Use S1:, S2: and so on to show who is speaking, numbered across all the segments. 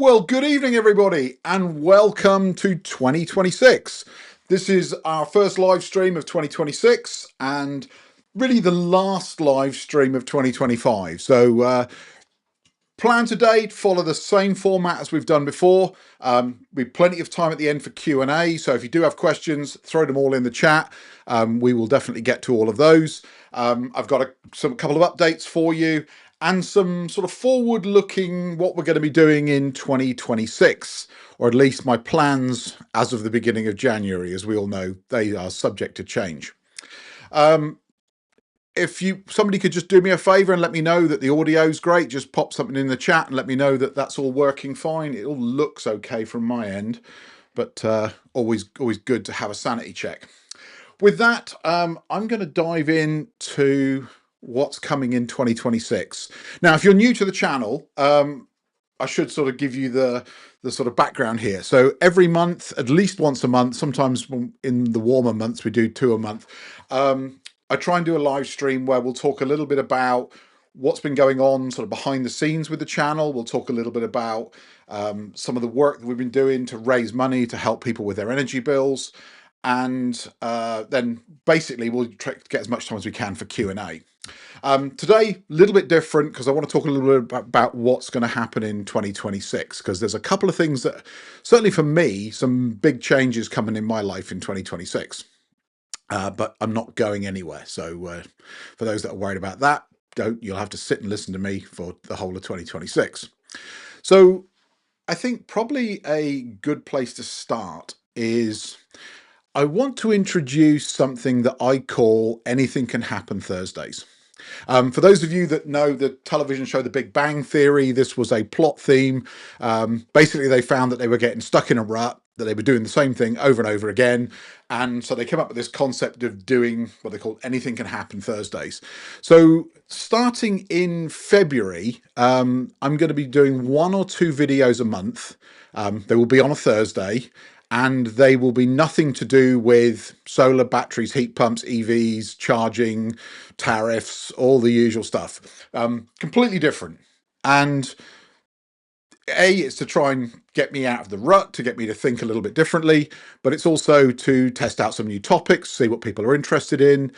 S1: Well, good evening, everybody, and welcome to 2026. This is our first live stream of 2026 and really the last live stream of 2025. So, plan today to follow the same format as we've done before. We've plenty of time at the end for Q&A, so if you do have questions, throw them all in the chat. We will definitely get to all of those. I've got a couple of updates for you and some sort of forward-looking what we're going to be doing in 2026, or at least my plans as of the beginning of January. As we all know, they are subject to change. If somebody could just do me a favor and let me know that the audio's great, just pop something in the chat and let me know that that's all working fine. It all looks okay from my end, but always good to have a sanity check. With that, I'm going to dive into what's coming in 2026. Now, if you're new to the channel, I should sort of give you the sort of background here. So every month, at least once a month, sometimes in the warmer months, we do 2 a month. I try and do a live stream where we'll talk a little bit about what's been going on sort of behind the scenes with the channel. We'll talk a little bit about some of the work that we've been doing to raise money to help people with their energy bills. And then basically we'll try to get as much time as we can for Q&A. Today, a little bit different because I want to talk a little bit about what's going to happen in 2026, because there's a couple of things that, certainly for me, some big changes coming in my life in 2026. But I'm not going anywhere. So for those that are worried about that, you'll have to sit and listen to me for the whole of 2026. So I think probably a good place to start is I want to introduce something that I call Anything Can Happen Thursdays. For those of you that know the television show The Big Bang Theory, this was a plot theme. Basically, they found that they were getting stuck in a rut, that they were doing the same thing over and over again. And so they came up with this concept of doing what they call Anything Can Happen Thursdays. So starting in February, I'm going to be doing 1 or 2 videos a month. They will be on a Thursday. And they will be nothing to do with solar batteries, heat pumps, EVs, charging, tariffs, all the usual stuff. Completely different. And it's to try and get me out of the rut, to get me to think a little bit differently, but it's also to test out some new topics, see what people are interested in.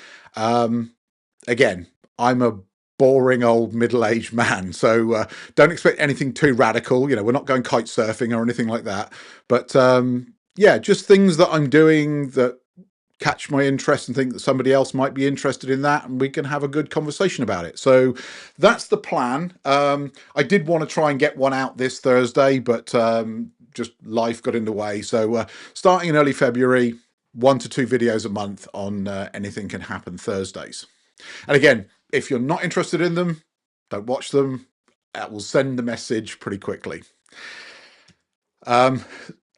S1: Again, I'm a boring old middle-aged man, so don't expect anything too radical. We're not going kite surfing or anything like that. But yeah, just things that I'm doing that catch my interest and think that somebody else might be interested in that, and we can have a good conversation about it. So that's the plan. I did want to try and get one out this Thursday, but just life got in the way. So starting in early February, 1 to 2 videos a month on Anything Can Happen Thursdays. And again, if you're not interested in them, don't watch them. That will send the message pretty quickly.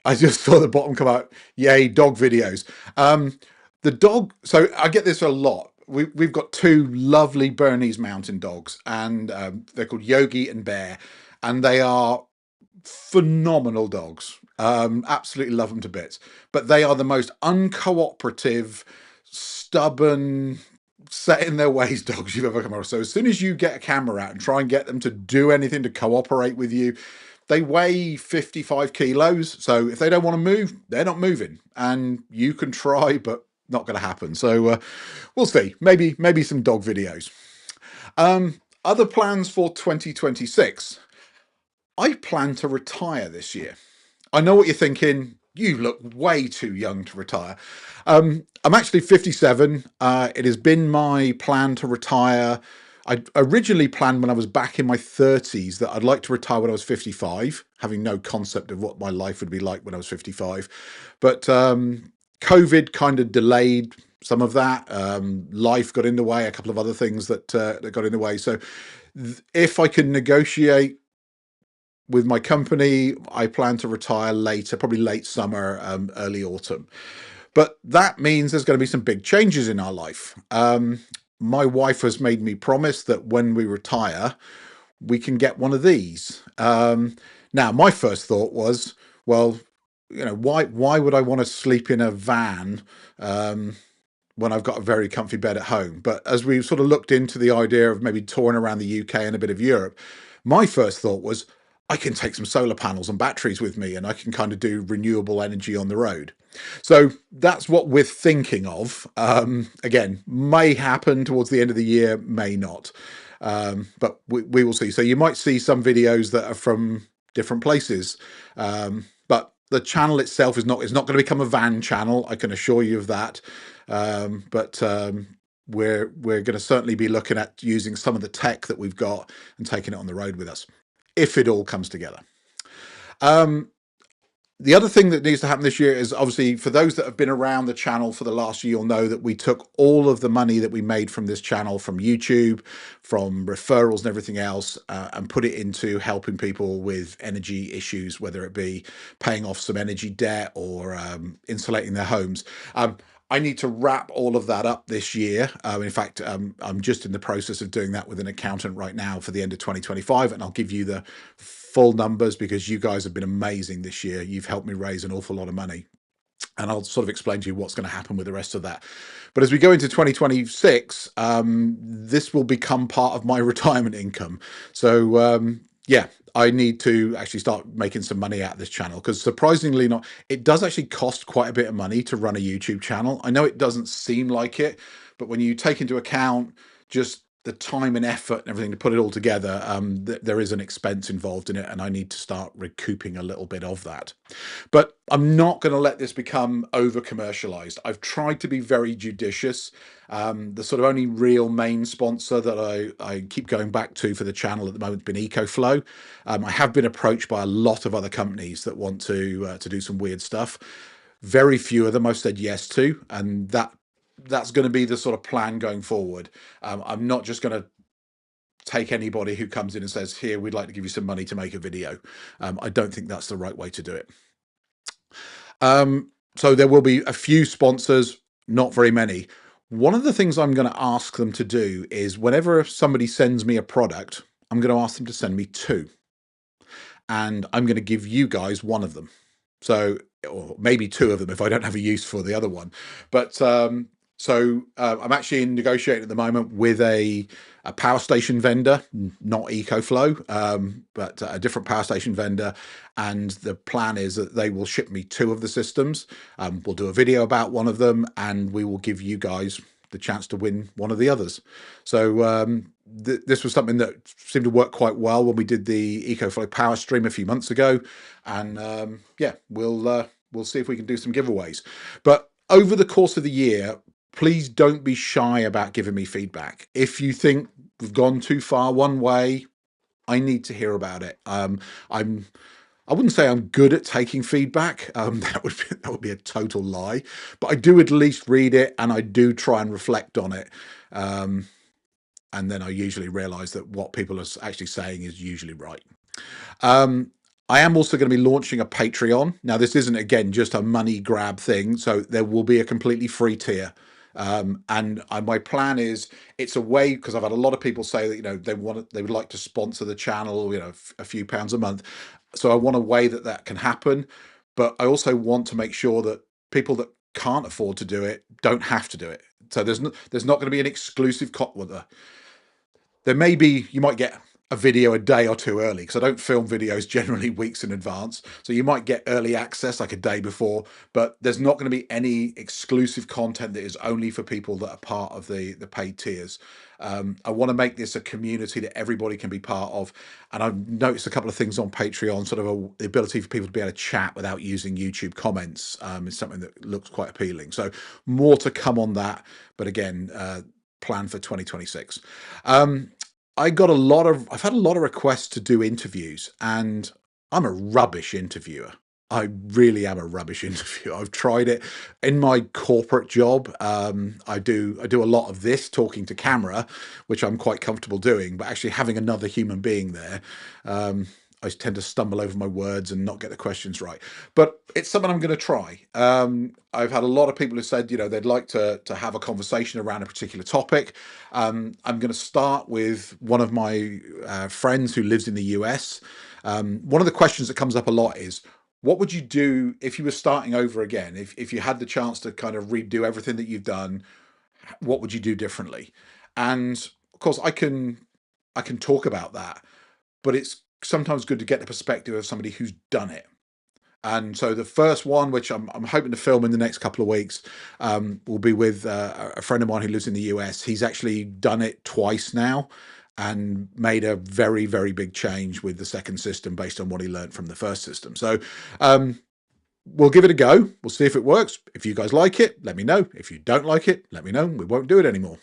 S1: I just saw the bottom come out. Yay, dog videos. The dog. So I get this a lot. We've got 2 lovely Bernese mountain dogs, and they're called Yogi and Bear, and they are phenomenal dogs. Absolutely love them to bits. But they are the most uncooperative, stubborn, set in their ways dogs you've ever come across. So as soon as you get a camera out and try and get them to do anything to cooperate with you, they weigh 55 kilos. So if they don't want to move, they're not moving. And you can try, but not going to happen. So we'll see. Maybe some dog videos. Other plans for 2026. I plan to retire this year. I know what you're thinking. You look way too young to retire. I'm actually 57. It has been my plan to retire. I originally planned when I was back in my 30s that I'd like to retire when I was 55, having no concept of what my life would be like when I was 55. But COVID kind of delayed some of that. Life got in the way, a couple of other things that got in the way. So if I can negotiate with my company, I plan to retire later, probably late summer, early autumn. But that means there's going to be some big changes in our life. My wife has made me promise that when we retire, we can get one of these. Now, my first thought was, well, why would I want to sleep in a van when I've got a very comfy bed at home? But as we sort of looked into the idea of maybe touring around the UK and a bit of Europe, my first thought was, I can take some solar panels and batteries with me, and I can kind of do renewable energy on the road. So that's what we're thinking of. Again, may happen towards the end of the year, may not. But we will see. So you might see some videos that are from different places. But the channel itself is not going to become a van channel. I can assure you of that. But we're going to certainly be looking at using some of the tech that we've got and taking it on the road with us, if it all comes together. The other thing that needs to happen this year is, obviously, for those that have been around the channel for the last year, you'll know that we took all of the money that we made from this channel, from YouTube, from referrals and everything else, and put it into helping people with energy issues, whether it be paying off some energy debt or insulating their homes. I need to wrap all of that up this year. In fact, I'm just in the process of doing that with an accountant right now for the end of 2025, and I'll give you the full numbers because you guys have been amazing this year. You've helped me raise an awful lot of money, and I'll sort of explain to you what's going to happen with the rest of that. But as we go into 2026, this will become part of my retirement income. So yeah, I need to actually start making some money out of this channel, because surprisingly not, it does actually cost quite a bit of money to run a YouTube channel. I know it doesn't seem like it, but when you take into account just the time and effort and everything to put it all together, there is an expense involved in it, and I need to start recouping a little bit of that. But I'm not going to let this become over commercialized. I've tried to be very judicious. The sort of only real main sponsor that I keep going back to for the channel at the moment has been EcoFlow. I have been approached by a lot of other companies that want to do some weird stuff. Very few of them I've said yes to, and that's going to be the sort of plan going forward. I'm not just going to take anybody who comes in and says, here, we'd like to give you some money to make a video. I don't think that's the right way to do it. So there will be a few sponsors, not very many. One of the things I'm going to ask them to do is, whenever somebody sends me a product, I'm going to ask them to send me two. And I'm going to give you guys one of them. So, or maybe two of them if I don't have a use for the other one. But I'm actually negotiating at the moment with a power station vendor, not EcoFlow, but a different power station vendor. And the plan is that they will ship me two of the systems. We'll do a video about one of them, and we will give you guys the chance to win one of the others. So this was something that seemed to work quite well when we did the EcoFlow power stream a few months ago. And yeah, we'll see if we can do some giveaways. But over the course of the year, please don't be shy about giving me feedback. If you think we've gone too far one way, I need to hear about it. I wouldn't say I'm good at taking feedback. That would be a total lie. But I do at least read it, and I do try and reflect on it. And then I usually realise that what people are actually saying is usually right. I am also going to be launching a Patreon. Now, this isn't, again, just a money grab thing. So there will be a completely free tier. And my plan is, it's a way, because I've had a lot of people say that, they would like to sponsor the channel, a few pounds a month. So I want a way that can happen. But I also want to make sure that people that can't afford to do it don't have to do it. So there's not going to be an exclusive there may be, you might get a video a day or two early, because I don't film videos generally weeks in advance. So you might get early access like a day before, but there's not going to be any exclusive content that is only for people that are part of the paid tiers. I want to make this a community that everybody can be part of. And I've noticed a couple of things on Patreon, sort of the ability for people to be able to chat without using YouTube comments is something that looks quite appealing. So more to come on that. But again, plan for 2026. I've had a lot of requests to do interviews, and I'm a rubbish interviewer. I really am a rubbish interviewer. I've tried it in my corporate job. I do a lot of this, talking to camera, which I'm quite comfortable doing, but actually having another human being there, I tend to stumble over my words and not get the questions right. But it's something I'm going to try. I've had a lot of people who said, they'd like to have a conversation around a particular topic. I'm going to start with one of my friends who lives in the US. One of the questions that comes up a lot is, what would you do if you were starting over again? If you had the chance to kind of redo everything that you've done, what would you do differently? And of course, I can talk about that, but it's sometimes good to get the perspective of somebody who's done it. And so the first one, which I'm hoping to film in the next couple of weeks, will be with a friend of mine who lives in the US. He's actually done it twice now and made a very, very big change with the second system based on what he learned from the first system. So we'll give it a go. We'll see if it works. If you guys like it, let me know. If you don't like it, let me know. We won't do it anymore.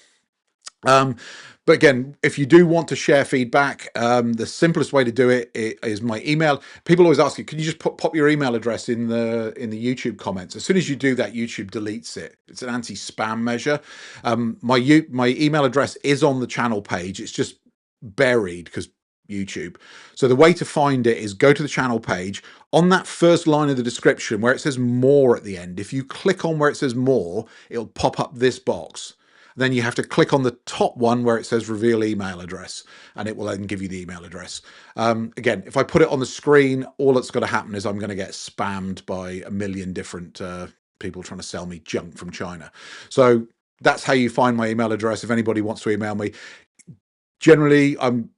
S1: But again, if you do want to share feedback, the simplest way to do it is my email. People always ask you, can you just pop your email address in the YouTube comments? As soon as you do that, YouTube deletes it. It's an anti-spam measure. My email address is on the channel page. It's just buried because YouTube. So the way to find it is go to the channel page. On that first line of the description where it says more at the end, if you click on where it says more, it'll pop up this box. Then you have to click on the top one where it says reveal email address, and it will then give you the email address. Again, if I put it on the screen, all that's going to happen is I'm going to get spammed by a million different people trying to sell me junk from China. So that's how you find my email address. If anybody wants to email me, generally I'm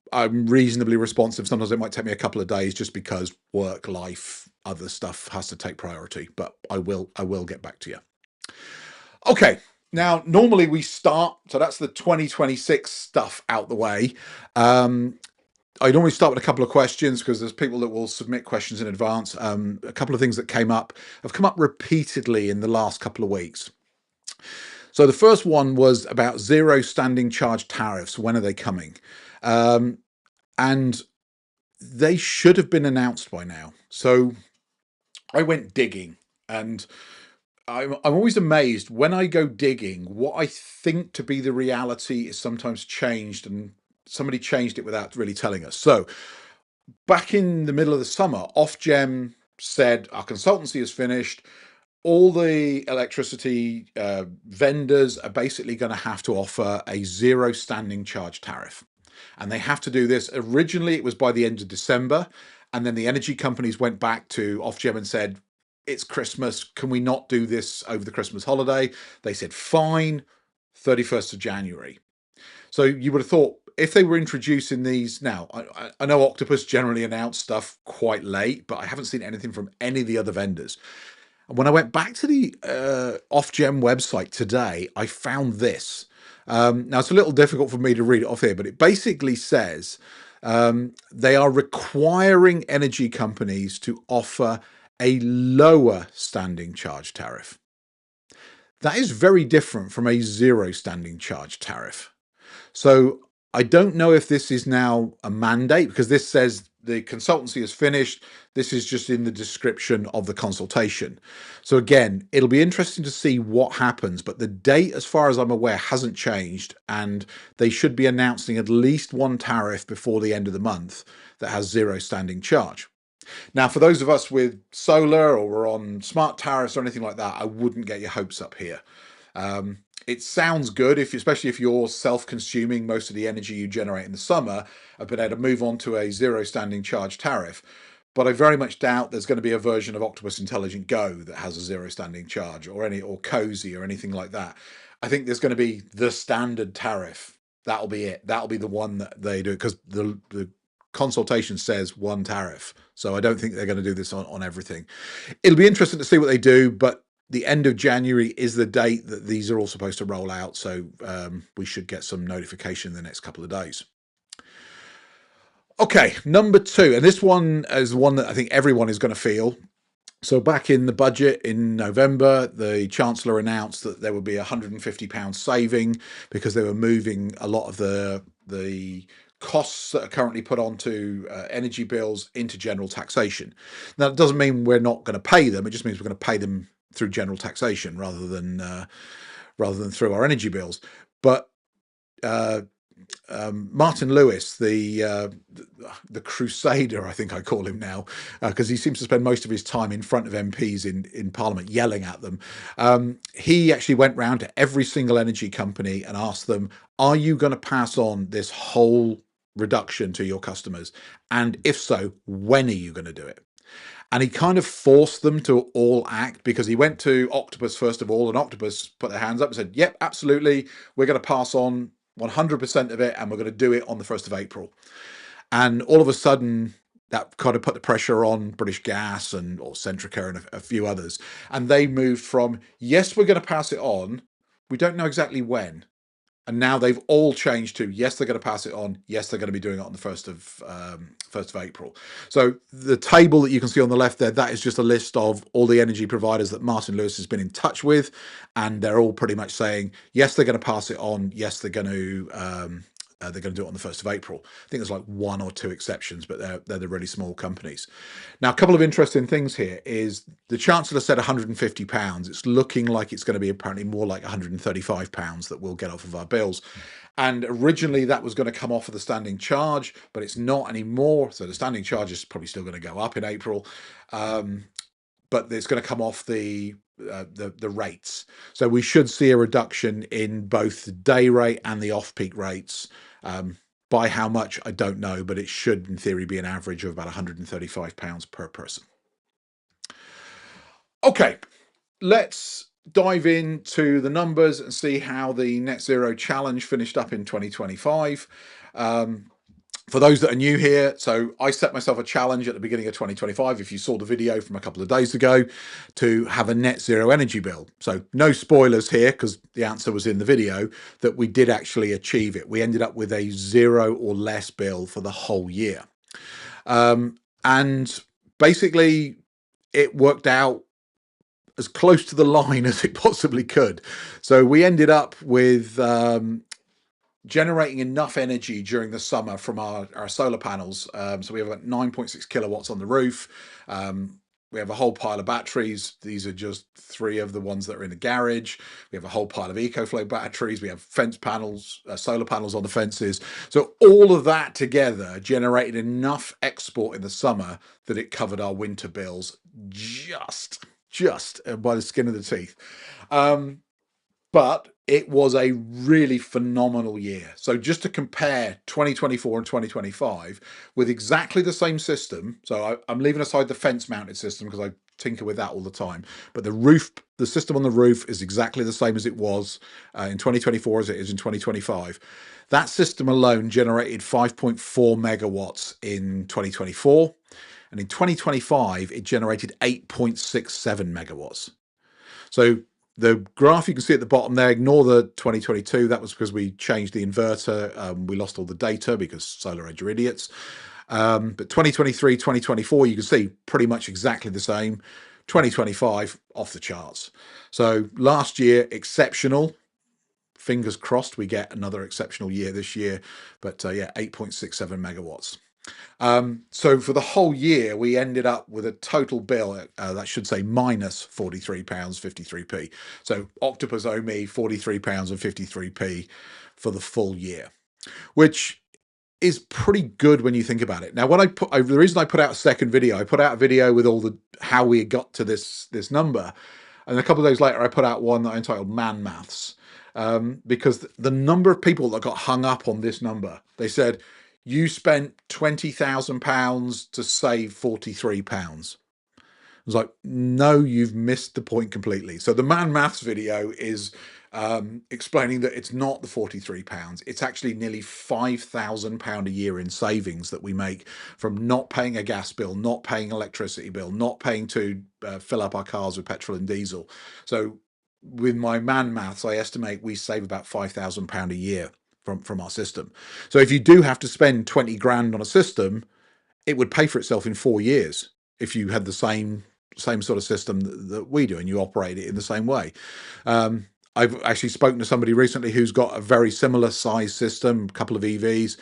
S1: reasonably responsive. Sometimes it might take me a couple of days just because work, life, other stuff has to take priority, but I will get back to you. Okay. Now, normally we start, so that's the 2026 stuff out the way. I normally start with a couple of questions because there's people that will submit questions in advance. A couple of things that have come up repeatedly in the last couple of weeks. So the first one was about zero standing charge tariffs. When are they coming? And they should have been announced by now. So I went digging, and I'm always amazed when I go digging. What I think to be the reality is sometimes changed, and somebody changed it without really telling us. So back in the middle of the summer, Ofgem said our consultancy is finished. All the electricity vendors are basically going to have to offer a zero standing charge tariff. And they have to do this. Originally, it was by the end of December. And then the energy companies went back to Ofgem and said, it's Christmas. Can we not do this over the Christmas holiday? They said, fine, 31st of January. So you would have thought if they were introducing these now, I know Octopus generally announce stuff quite late, but I haven't seen anything from any of the other vendors. And when I went back to the Ofgem website today, I found this. Now, it's a little difficult for me to read it off here, but it basically says they are requiring energy companies to offer a lower standing charge tariff. That is very different from a zero standing charge tariff. So I don't know if this is now a mandate, because this says the consultancy is finished. This is just in the description of the consultation. So again, it'll be interesting to see what happens, but the date, as far as I'm aware, hasn't changed, and they should be announcing at least one tariff before the end of the month that has zero standing charge. Now, for those of us with solar or we're on smart tariffs or anything like that, I wouldn't get your hopes up here. It sounds good, especially if you're self-consuming most of the energy you generate in the summer, I've been able to move on to a zero standing charge tariff. But I very much doubt there's going to be a version of Octopus Intelligent Go that has a zero standing charge, or Cozy or anything like that. I think there's going to be the standard tariff. That'll be it. That'll be the one that they do, because the consultation says one tariff. So I don't think they're going to do this on everything. It'll be interesting to see what they do, but the end of January is the date that these are all supposed to roll out. So we should get some notification in the next couple of days. Okay, number two, and this one is one that I think everyone is going to feel. So back in the budget in November, the Chancellor announced that there would be £150 saving because they were moving a lot of the costs that are currently put onto energy bills into general taxation. Now, it doesn't mean we're not going to pay them. It just means we're going to pay them through general taxation rather than through our energy bills. But Martin Lewis, the crusader, I think I call him now, because he seems to spend most of his time in front of MPs in Parliament yelling at them. He actually went round to every single energy company and asked them, are you going to pass on this whole reduction to your customers? And if so, when are you going to do it? And he kind of forced them to all act, because he went to Octopus first of all, and Octopus put their hands up and said, yep, absolutely, we're going to pass on 100% of it, and we're going to do it on the 1st of April. And all of a sudden, that kind of put the pressure on British Gas or Centrica and a few others. And they moved from, yes, we're going to pass it on. We don't know exactly when. And now they've all changed to, yes, they're going to pass it on. Yes, they're going to be doing it on the 1st of April. So the table that you can see on the left there, that is just a list of all the energy providers that Martin Lewis has been in touch with. And they're all pretty much saying, yes, they're going to pass it on. Yes, they're going to do it on the 1st of April. I think there's like one or two exceptions, but they're the really small companies. Now, a couple of interesting things here is the Chancellor said £150. It's looking like it's going to be apparently more like £135 that we'll get off of our bills. And originally that was going to come off of the standing charge, but it's not anymore. So the standing charge is probably still going to go up in April. But it's going to come off the rates. So we should see a reduction in both the day rate and the off-peak rates. By how much, I don't know, but it should, in theory, be an average of about £135 per person. Okay, let's dive into the numbers and see how the Net Zero Challenge finished up in 2025. For those that are new here, so I set myself a challenge at the beginning of 2025, if you saw the video from a couple of days ago, to have a net zero energy bill. So no spoilers here, because the answer was in the video, that we did actually achieve it. We ended up with a 0 or less bill for the whole year. And basically it worked out as close to the line as it possibly could. So we ended up with generating enough energy during the summer from our solar panels. So we have about 9.6 kilowatts on the roof. We have a whole pile of batteries. These are just 3 of the ones that are in the garage. We have a whole pile of EcoFlow batteries. We have fence panels, solar panels on the fences. So all of that together generated enough export in the summer that it covered our winter bills just by the skin of the teeth. But it was a really phenomenal year. So just to compare 2024 and 2025 with exactly the same system. So I'm leaving aside the fence mounted system because I tinker with that all the time. But the system on the roof is exactly the same as it was in 2024 as it is in 2025. That system alone generated 5.4 megawatts in 2024. And in 2025, it generated 8.67 megawatts. So the graph you can see at the bottom there, ignore the 2022. That was because we changed the inverter. We lost all the data because SolarEdge are idiots. But 2023, 2024, you can see pretty much exactly the same. 2025, off the charts. So last year, exceptional. Fingers crossed we get another exceptional year this year. But yeah, 8.67 megawatts. So for the whole year, we ended up with a total bill that should say minus £43.53p. So Octopus owe me £43.53p for the full year, which is pretty good when you think about it. Now, when the reason I put out a second video, I put out a video with all the how we got to this number, and a couple of days later, I put out one that I entitled "Man Maths," because the number of people that got hung up on this number, they said, you spent £20,000 to save £43. I was like, no, you've missed the point completely. So the Man Maths video is explaining that it's not the £43. It's actually nearly £5,000 a year in savings that we make from not paying a gas bill, not paying electricity bill, not paying to fill up our cars with petrol and diesel. So with my Man Maths, I estimate we save about £5,000 a year from our system. So if you do have to spend 20 grand on a system, it would pay for itself in 4 years if you had the same sort of system that we do and you operate it in the same way. I've actually spoken to somebody recently who's got a very similar size system, a couple of EVs.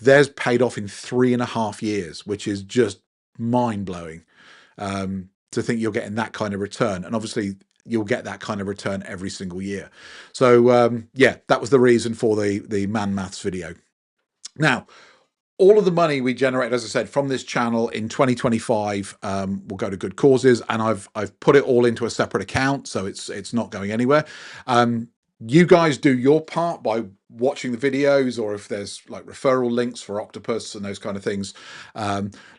S1: Theirs paid off in 3.5 years, which is just mind-blowing to think you're getting that kind of return. And obviously you'll get that kind of return every single year. So yeah, that was the reason for the Man Maths video. Now, all of the money we generate, as I said, from this channel in 2025 will go to good causes, and I've put it all into a separate account, so it's not going anywhere. You guys do your part by watching the videos, or if there's like referral links for Octopus and those kind of things.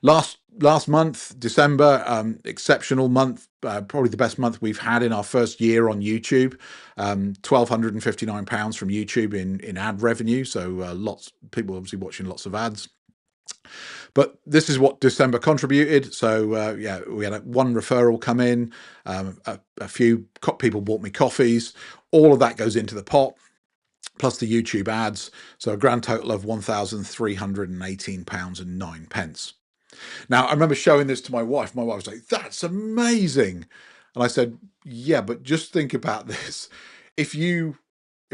S1: Last month, December, exceptional month, probably the best month we've had in our first year on YouTube. £1,259 from YouTube in ad revenue. So lots people obviously watching lots of ads. But this is what December contributed. So yeah, we had one referral come in, a few people bought me coffees. All of that goes into the pot, plus the YouTube ads. So a grand total of £1,318.09. Now, I remember showing this to my wife. My wife was like, "That's amazing." And I said, "Yeah, but just think about this. If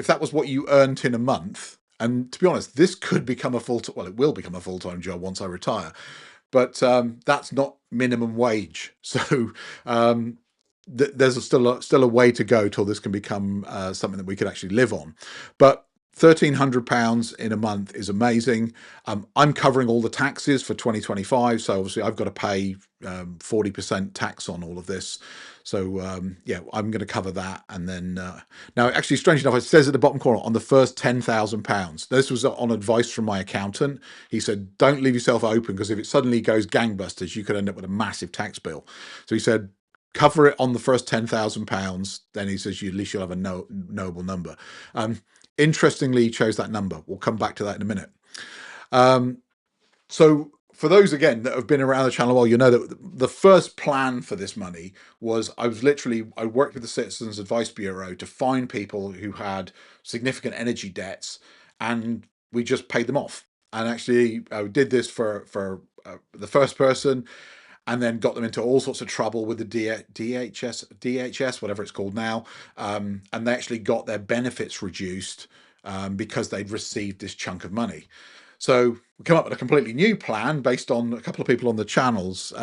S1: that was what you earned in a month, and to be honest, this could become a full-time, well, it will become a full-time job once I retire, but that's not minimum wage. So there's still a way to go till this can become something that we could actually live on. But £1,300 in a month is amazing. I'm covering all the taxes for 2025, so obviously I've got to pay 40% tax on all of this. So yeah, I'm going to cover that. And then now, actually, strange enough, it says at the bottom corner on the first £10,000. This was on advice from my accountant. He said, don't leave yourself open, because if it suddenly goes gangbusters, you could end up with a massive tax bill. So he said, cover it on the first £10,000. Then he says, at least you'll have a knowable number. Interestingly, he chose that number. We'll come back to that in a minute. So for those, again, that have been around the channel a while, you know that the first plan for this money was I worked with the Citizens Advice Bureau to find people who had significant energy debts, and we just paid them off. And actually, I did this for the first person, and then got them into all sorts of trouble with the DHS, whatever it's called now. And they actually got their benefits reduced because they'd received this chunk of money. So we come up with a completely new plan based on a couple of people on the channel's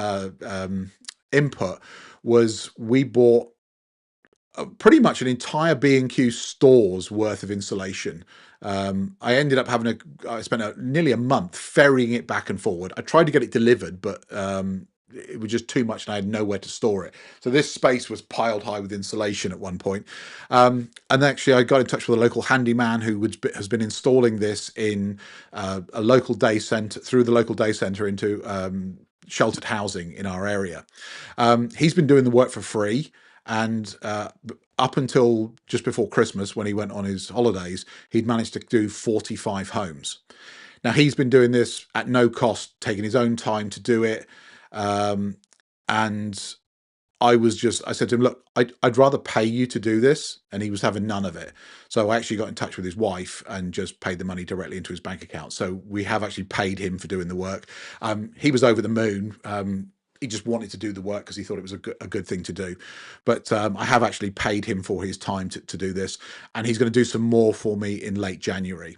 S1: input. Was we bought pretty much an entire B&Q store's worth of insulation. I ended up I spent nearly a month ferrying it back and forward. I tried to get it delivered, but it was just too much and I had nowhere to store it. So this space was piled high with insulation at one point. And actually I got in touch with a local handyman who has been installing this in a local day centre, through the local day centre into sheltered housing in our area. He's been doing the work for free. And up until just before Christmas, when he went on his holidays, he'd managed to do 45 homes. Now, he's been doing this at no cost, taking his own time to do it. And I said to him, look, I'd rather pay you to do this. And he was having none of it. So I actually got in touch with his wife and just paid the money directly into his bank account. So we have actually paid him for doing the work. He was over the moon. He just wanted to do the work because he thought it was a good thing to do. But I have actually paid him for his time to do this. And he's going to do some more for me in late January.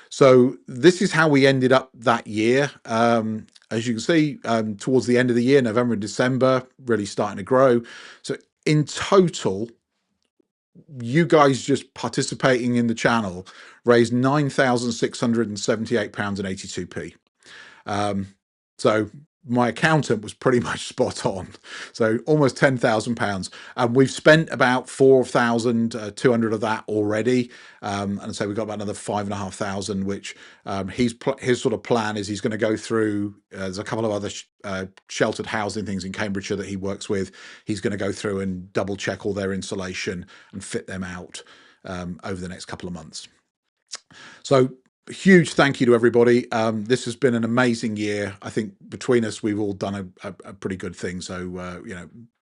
S1: So this is how we ended up that year. As you can see, towards the end of the year, November and December, really starting to grow. So in total, you guys just participating in the channel raised £9,678.82p. So my accountant was pretty much spot on. So almost £10,000. And we've spent about 4,200 of that already. And so we've got about another 5,500, which his sort of plan is he's going to go through. There's a couple of other sheltered housing things in Cambridgeshire that he works with. He's going to go through and double check all their insulation and fit them out over the next couple of months. So huge thank you to everybody. This has been an amazing year. I think between us, we've all done a pretty good thing. So,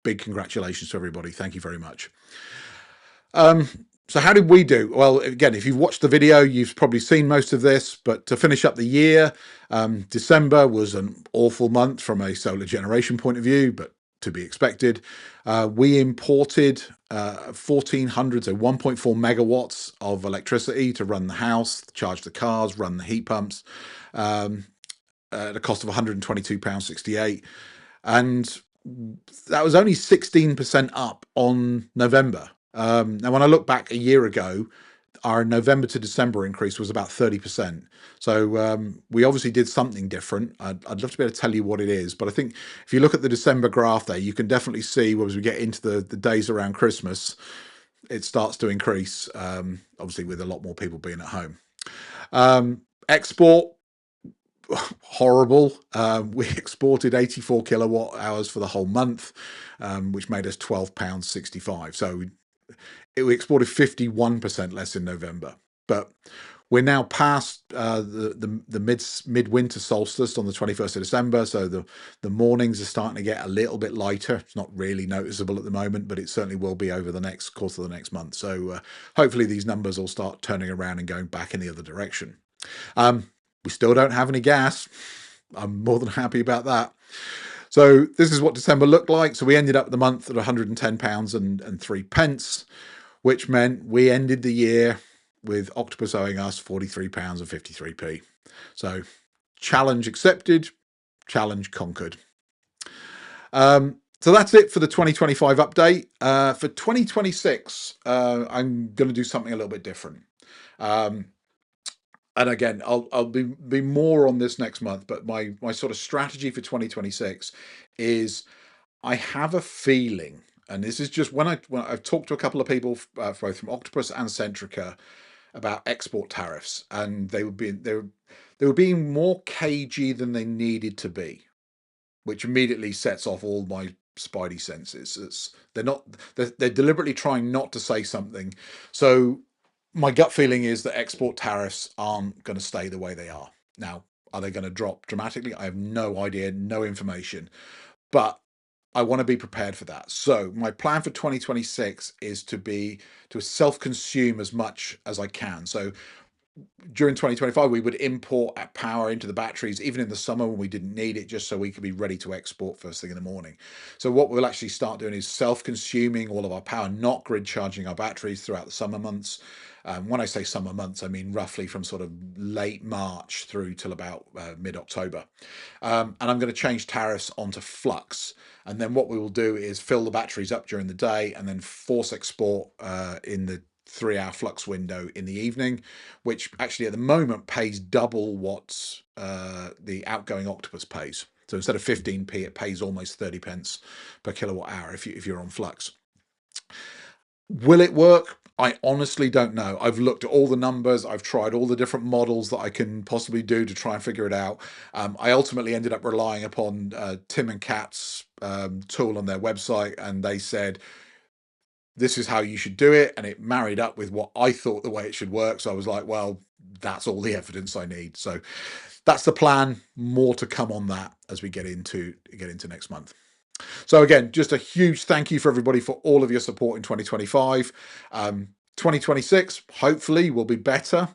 S1: big congratulations to everybody. Thank you very much. So how did we do? Well, again, if you've watched the video, you've probably seen most of this, but to finish up the year, December was an awful month from a solar generation point of view, but to be expected. We imported 1,400, so 1.4 megawatts of electricity to run the house, charge the cars, run the heat pumps, at a cost of £122.68. And that was only 16% up on November. Now, when I look back a year ago, our November to December increase was about 30%. So we obviously did something different. I'd love to be able to tell you what it is, but I think if you look at the December graph there, you can definitely see as we get into the days around Christmas, it starts to increase, obviously with a lot more people being at home. Export, horrible. We exported 84 kilowatt hours for the whole month, which made us £12.65. So we exported 51% less in November, but We're now past the midwinter solstice on the 21st of December, so the mornings are starting to get a little bit lighter. It's not really noticeable at the moment, but it certainly will be over the next course of the next month. So hopefully these numbers will start turning around and going back in the other direction. We still don't have any gas. I'm more than happy about that. So this is what December looked like. So we ended up the month at £110.03, which meant we ended the year with Octopus owing us £43.53. So challenge accepted, challenge conquered. So that's it for the 2025 update. For 2026, I'm going to do something a little bit different. And again, I'll be more on this next month, but my sort of strategy for 2026 is I have a feeling, and this is just when I've talked to a couple of people, both from Octopus and Centrica, about export tariffs, and they were being more cagey than they needed to be, which immediately sets off all my spidey senses. They're deliberately trying not to say something. So my gut feeling is that export tariffs aren't going to stay the way they are. Now, are they going to drop dramatically? I have no idea, no information, but I want to be prepared for that. So my plan for 2026 is to self-consume as much as I can. So during 2025, we would import power into the batteries, even in the summer when we didn't need it, just so we could be ready to export first thing in the morning. So what we'll actually start doing is self-consuming all of our power, not grid charging our batteries throughout the summer months. When I say summer months, I mean roughly from sort of late March through till about mid-October. And I'm going to change tariffs onto flux. And then what we will do is fill the batteries up during the day and then force export in the 3-hour flux window in the evening, which actually at the moment pays double what the outgoing Octopus pays. So instead of 15p, it pays almost 30 pence per kilowatt hour if you're on flux. Will it work? I honestly don't know. I've looked at all the numbers. I've tried all the different models that I can possibly do to try and figure it out. I ultimately ended up relying upon Tim and Kat's tool on their website, and they said, this is how you should do it, and it married up with what I thought the way it should work. So I was like, well, that's all the evidence I need. So that's the plan. More to come on that as we get into next month. So again, just a huge thank you for everybody for all of your support in 2025. 2026 hopefully will be better.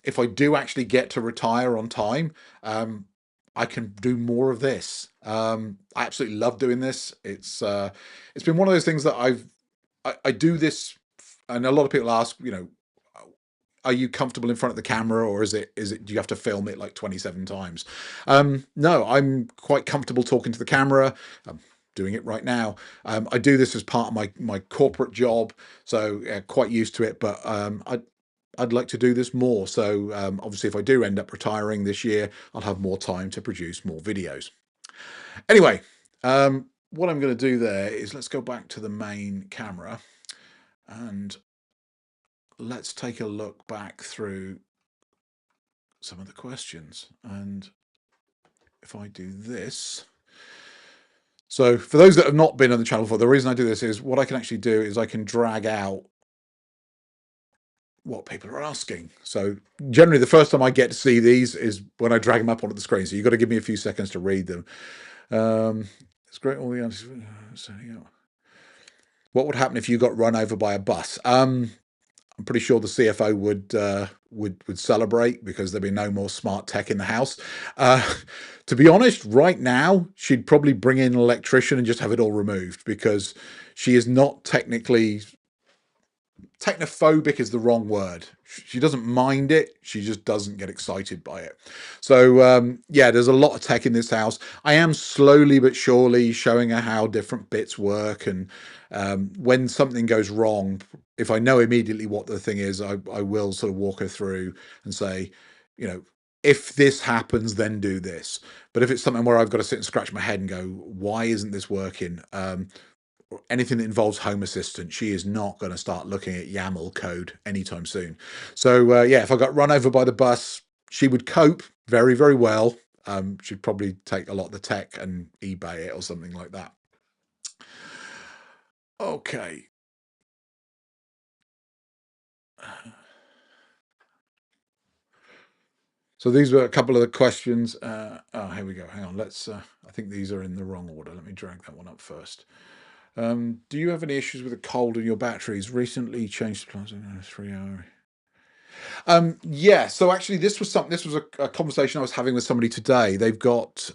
S1: If I do actually get to retire on time, I can do more of this. I absolutely love doing this. It's been one of those things that I do this, and a lot of people ask, are you comfortable in front of the camera, or is it do you have to film it like 27 times? No, I'm quite comfortable talking to the camera. I'm doing it right now. I do this as part of my corporate job, so quite used to it, but I'd like to do this more. So obviously if I do end up retiring this year, I'll have more time to produce more videos. Anyway, what I'm going to do there is let's go back to the main camera and let's take a look back through some of the questions. And if I do this, so for those that have not been on the channel before, the reason I do this is what I can actually do is I can drag out what people are asking. So generally the first time I get to see these is when I drag them up onto the screen. So you've got to give me a few seconds to read them. It's great. All the answers. What would happen if you got run over by a bus? I'm pretty sure the CFO would celebrate, because there'd be no more smart tech in the house. To be honest, right now she'd probably bring in an electrician and just have it all removed, because she is not technophobic is the wrong word. She doesn't mind it. She just doesn't get excited by it. So yeah, there's a lot of tech in this house. I am slowly but surely showing her how different bits work, and when something goes wrong, if I know immediately what the thing is, I will sort of walk her through and say, if this happens, then do this. But if it's something where I've got to sit and scratch my head and go, why isn't this working? Or anything that involves Home Assistant, she is not going to start looking at YAML code anytime soon. So yeah, if I got run over by the bus, she would cope very, very well. She'd probably take a lot of the tech and eBay it or something like that. Okay. So these were a couple of the questions. Oh, here we go. Hang on. Let's. I think these are in the wrong order. Let me drag that one up first. Do you have any issues with the cold in your batteries? Recently changed supplies in a 3 hour. Yeah. So actually, this was something. This was a conversation I was having with somebody today. They've got.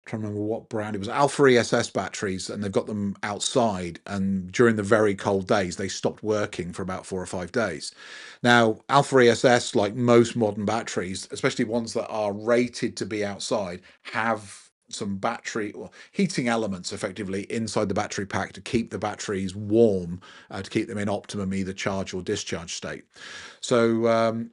S1: Trying to remember what brand it was, Alpha ESS batteries, and they've got them outside, and during the very cold days they stopped working for about 4 or 5 days. Now Alpha ESS, like most modern batteries, especially ones that are rated to be outside, have some battery or heating elements effectively inside the battery pack to keep the batteries warm, to keep them in optimum either charge or discharge state. So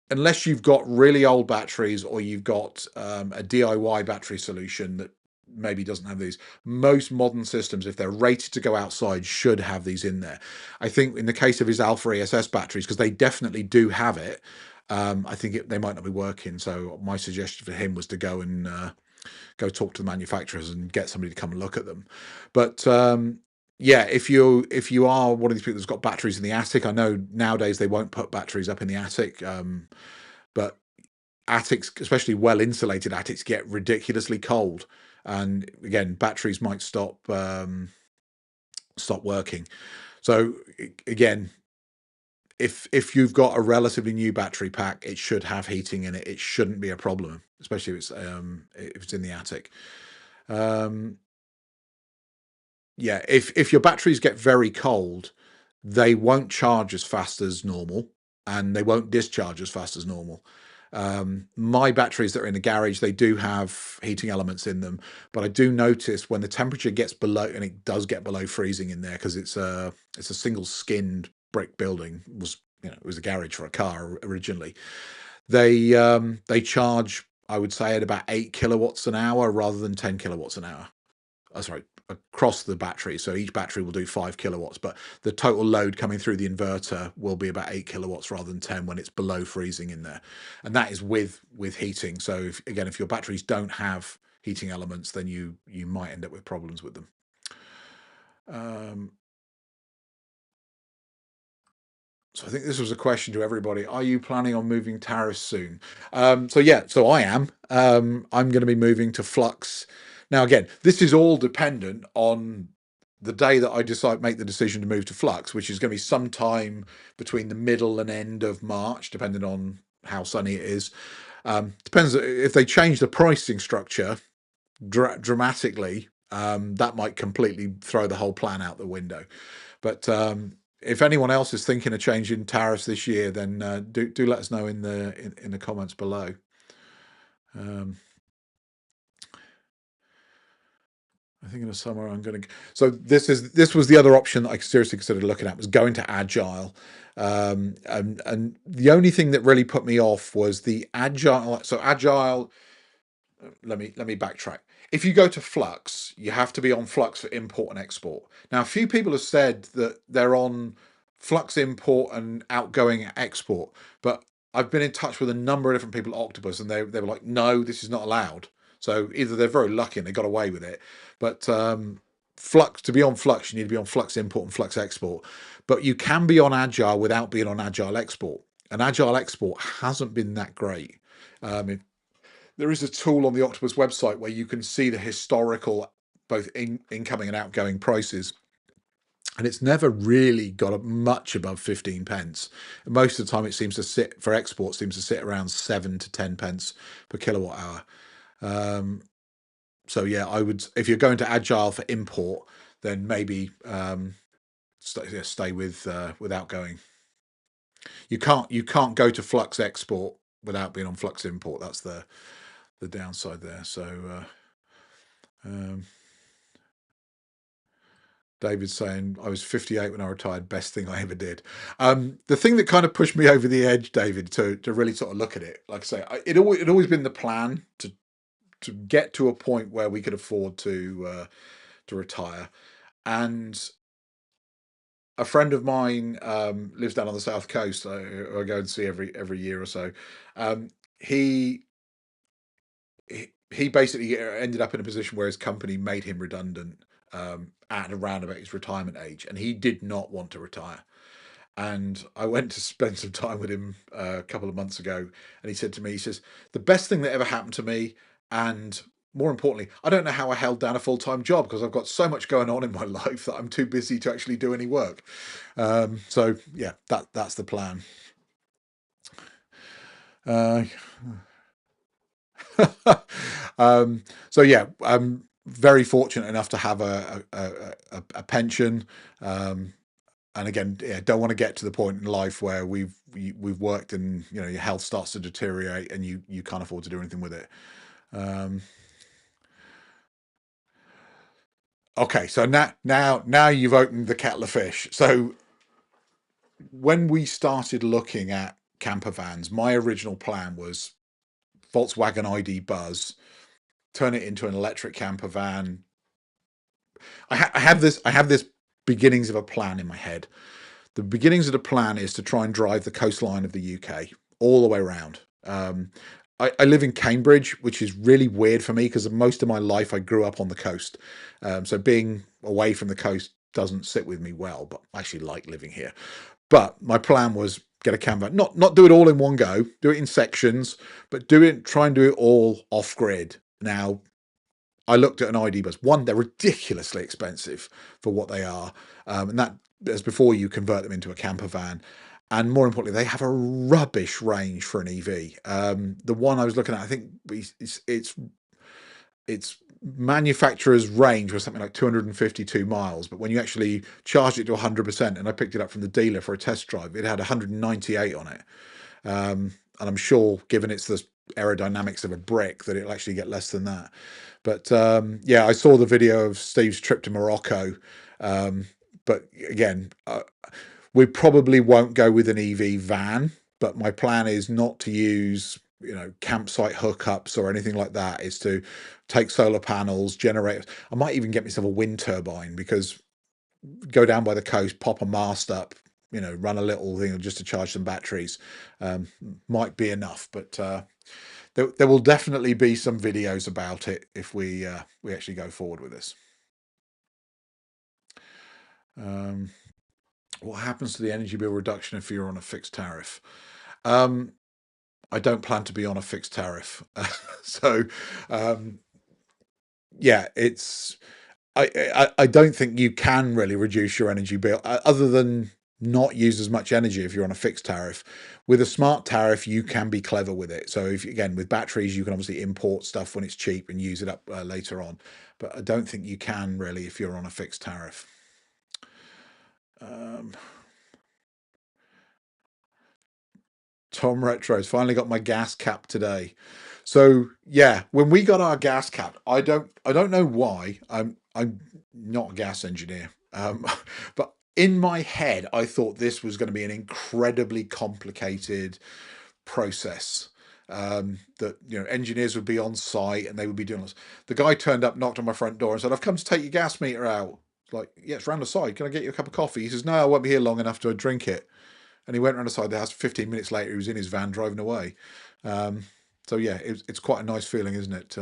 S1: unless you've got really old batteries or you've got a DIY battery solution that maybe doesn't have these, most modern systems, if they're rated to go outside, should have these in there. I think in the case of his Alpha ESS batteries, because they definitely do have it, I think they might not be working. So my suggestion for him was to go and go talk to the manufacturers and get somebody to come and look at them. But yeah, if you are one of these people that's got batteries in the attic, I know nowadays they won't put batteries up in the attic, but attics, especially well insulated attics, get ridiculously cold, and again, batteries might stop working. So again, if you've got a relatively new battery pack, it should have heating in it. It shouldn't be a problem, especially if it's in the attic. Yeah, if your batteries get very cold, they won't charge as fast as normal, and they won't discharge as fast as normal. My batteries that are in the garage, they do have heating elements in them, but I do notice when the temperature gets below, and it does get below freezing in there because it's a single skinned brick building. It was a garage for a car originally. They charge, I would say, at about 8 kilowatts an hour rather than 10 kilowatts an hour. Sorry, across the battery. So each battery will do 5 kilowatts, but the total load coming through the inverter will be about 8 kilowatts rather than 10 when it's below freezing in there. And that is with heating. So if your batteries don't have heating elements, then you might end up with problems with them. So I think this was a question to everybody. Are you planning on moving tariffs soon? So I am. I'm going to be moving to Flux. Now, again, this is all dependent on the day that I make the decision to move to Flux, which is going to be sometime between the middle and end of March, depending on how sunny it is. Depends if they change the pricing structure dramatically. That might completely throw the whole plan out the window. But if anyone else is thinking of changing tariffs this year, then do let us know in the comments below. I think in the summer I'm going to. So this was the other option that I seriously considered looking at, was going to Agile, and the only thing that really put me off was the Agile. So Agile. Let me backtrack. If you go to Flux, you have to be on Flux for import and export. Now, a few people have said that they're on Flux import and outgoing export, but I've been in touch with a number of different people at Octopus, and they were like, no, this is not allowed. So either they're very lucky and they got away with it, but Flux, to be on Flux, you need to be on Flux import and Flux export. But you can be on Agile without being on Agile export, and Agile export hasn't been that great. There is a tool on the Octopus website where you can see the historical both incoming and outgoing prices, and it's never really got much above 15 pence. Most of the time it seems to sit for export, seems to sit around 7 to 10 pence per kilowatt hour. So yeah, I would, if you're going to Agile for import, then maybe stay with outgoing. You can't go to Flux export without being on Flux import. That's the downside there. So David's saying I was 58 when I retired. Best thing I ever did. The thing that kind of pushed me over the edge, David, to really sort of look at it, like I say, it always been the plan to get to a point where we could afford to retire. And a friend of mine lives down on the south coast. I go and see every year or so. He basically ended up in a position where his company made him redundant at around about his retirement age, and he did not want to retire. And I went to spend some time with him a couple of months ago, and he said to me, he says, the best thing that ever happened to me, and more importantly, I don't know how I held down a full-time job because I've got so much going on in my life that I'm too busy to actually do any work. So yeah, that's the plan. So yeah, I'm very fortunate enough to have a pension. And again, yeah, don't want to get to the point in life where we've worked and your health starts to deteriorate and you can't afford to do anything with it. Okay, so now you've opened the kettle of fish. So when we started looking at camper vans, my original plan was Volkswagen ID Buzz, turn it into an electric camper van. I have this beginnings of a plan in my head. The beginnings of the plan is to try and drive the coastline of the UK all the way around. I live in Cambridge, which is really weird for me because most of my life I grew up on the coast. So being away from the coast doesn't sit with me well, but I actually like living here. But my plan was get a camper, not do it all in one go, do it in sections, but try and do it all off grid. Now, I looked at an ID Bus. One, they're ridiculously expensive for what they are, and that is before you convert them into a camper van. And more importantly, they have a rubbish range for an EV. The one I was looking at, I think its manufacturer's range was something like 252 miles, but when you actually charged it to 100%, and I picked it up from the dealer for a test drive, it had 198 on it. And I'm sure, given it's the aerodynamics of a brick, that it'll actually get less than that. But yeah, I saw the video of Steve's trip to Morocco. But again, we probably won't go with an EV van, but my plan is not to use campsite hookups or anything like that. Is to take solar panels, generate. I might even get myself a wind turbine, because go down by the coast, pop a mast up, run a little thing just to charge some batteries, might be enough. But there will definitely be some videos about it if we actually go forward with this. What happens to the energy bill reduction if you're on a fixed tariff? I don't plan to be on a fixed tariff. So yeah, it's I don't think you can really reduce your energy bill other than not use as much energy if you're on a fixed tariff. With a smart tariff, you can be clever with it. So if again, with batteries, you can obviously import stuff when it's cheap and use it up later on. But I don't think you can really if you're on a fixed tariff. Tom Retro's finally got my gas cap today. So yeah, when we got our gas cap, I don't know why. I'm not a gas engineer, but in my head, I thought this was going to be an incredibly complicated process. That engineers would be on site and they would be doing this. The guy turned up, knocked on my front door, and said, "I've come to take your gas meter out." Like, yeah, it's round the side. Can I get you a cup of coffee? He says, "No, I won't be here long enough to drink it." And he went around the side of the house. 15 minutes later, he was in his van driving away. So yeah, it's quite a nice feeling, isn't it?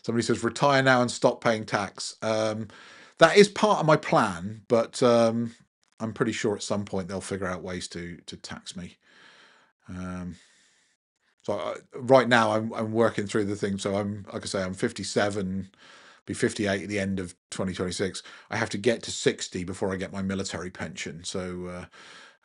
S1: Somebody says retire now and stop paying tax. That is part of my plan, but I'm pretty sure at some point they'll figure out ways to tax me. So right now I'm working through the thing. So I'm, like I say, I'm 57. Be 58 at the end of 2026. I have to get to 60 before I get my military pension. So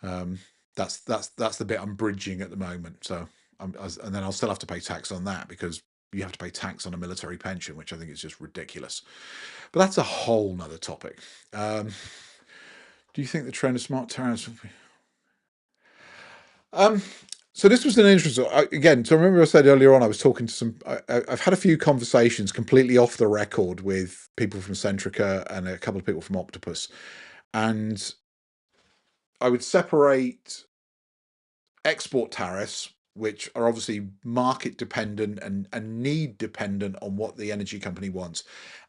S1: that's the bit I'm bridging at the moment. So and then I'll still have to pay tax on that, because you have to pay tax on a military pension, which I think is just ridiculous. But that's a whole nother topic. Do you think the trend of smart tariffs will be? So this was an interesting, again, so remember I said earlier on, I was talking to I've had a few conversations completely off the record with people from Centrica and a couple of people from Octopus. And I would separate export tariffs, which are obviously market dependent and need dependent on what the energy company wants,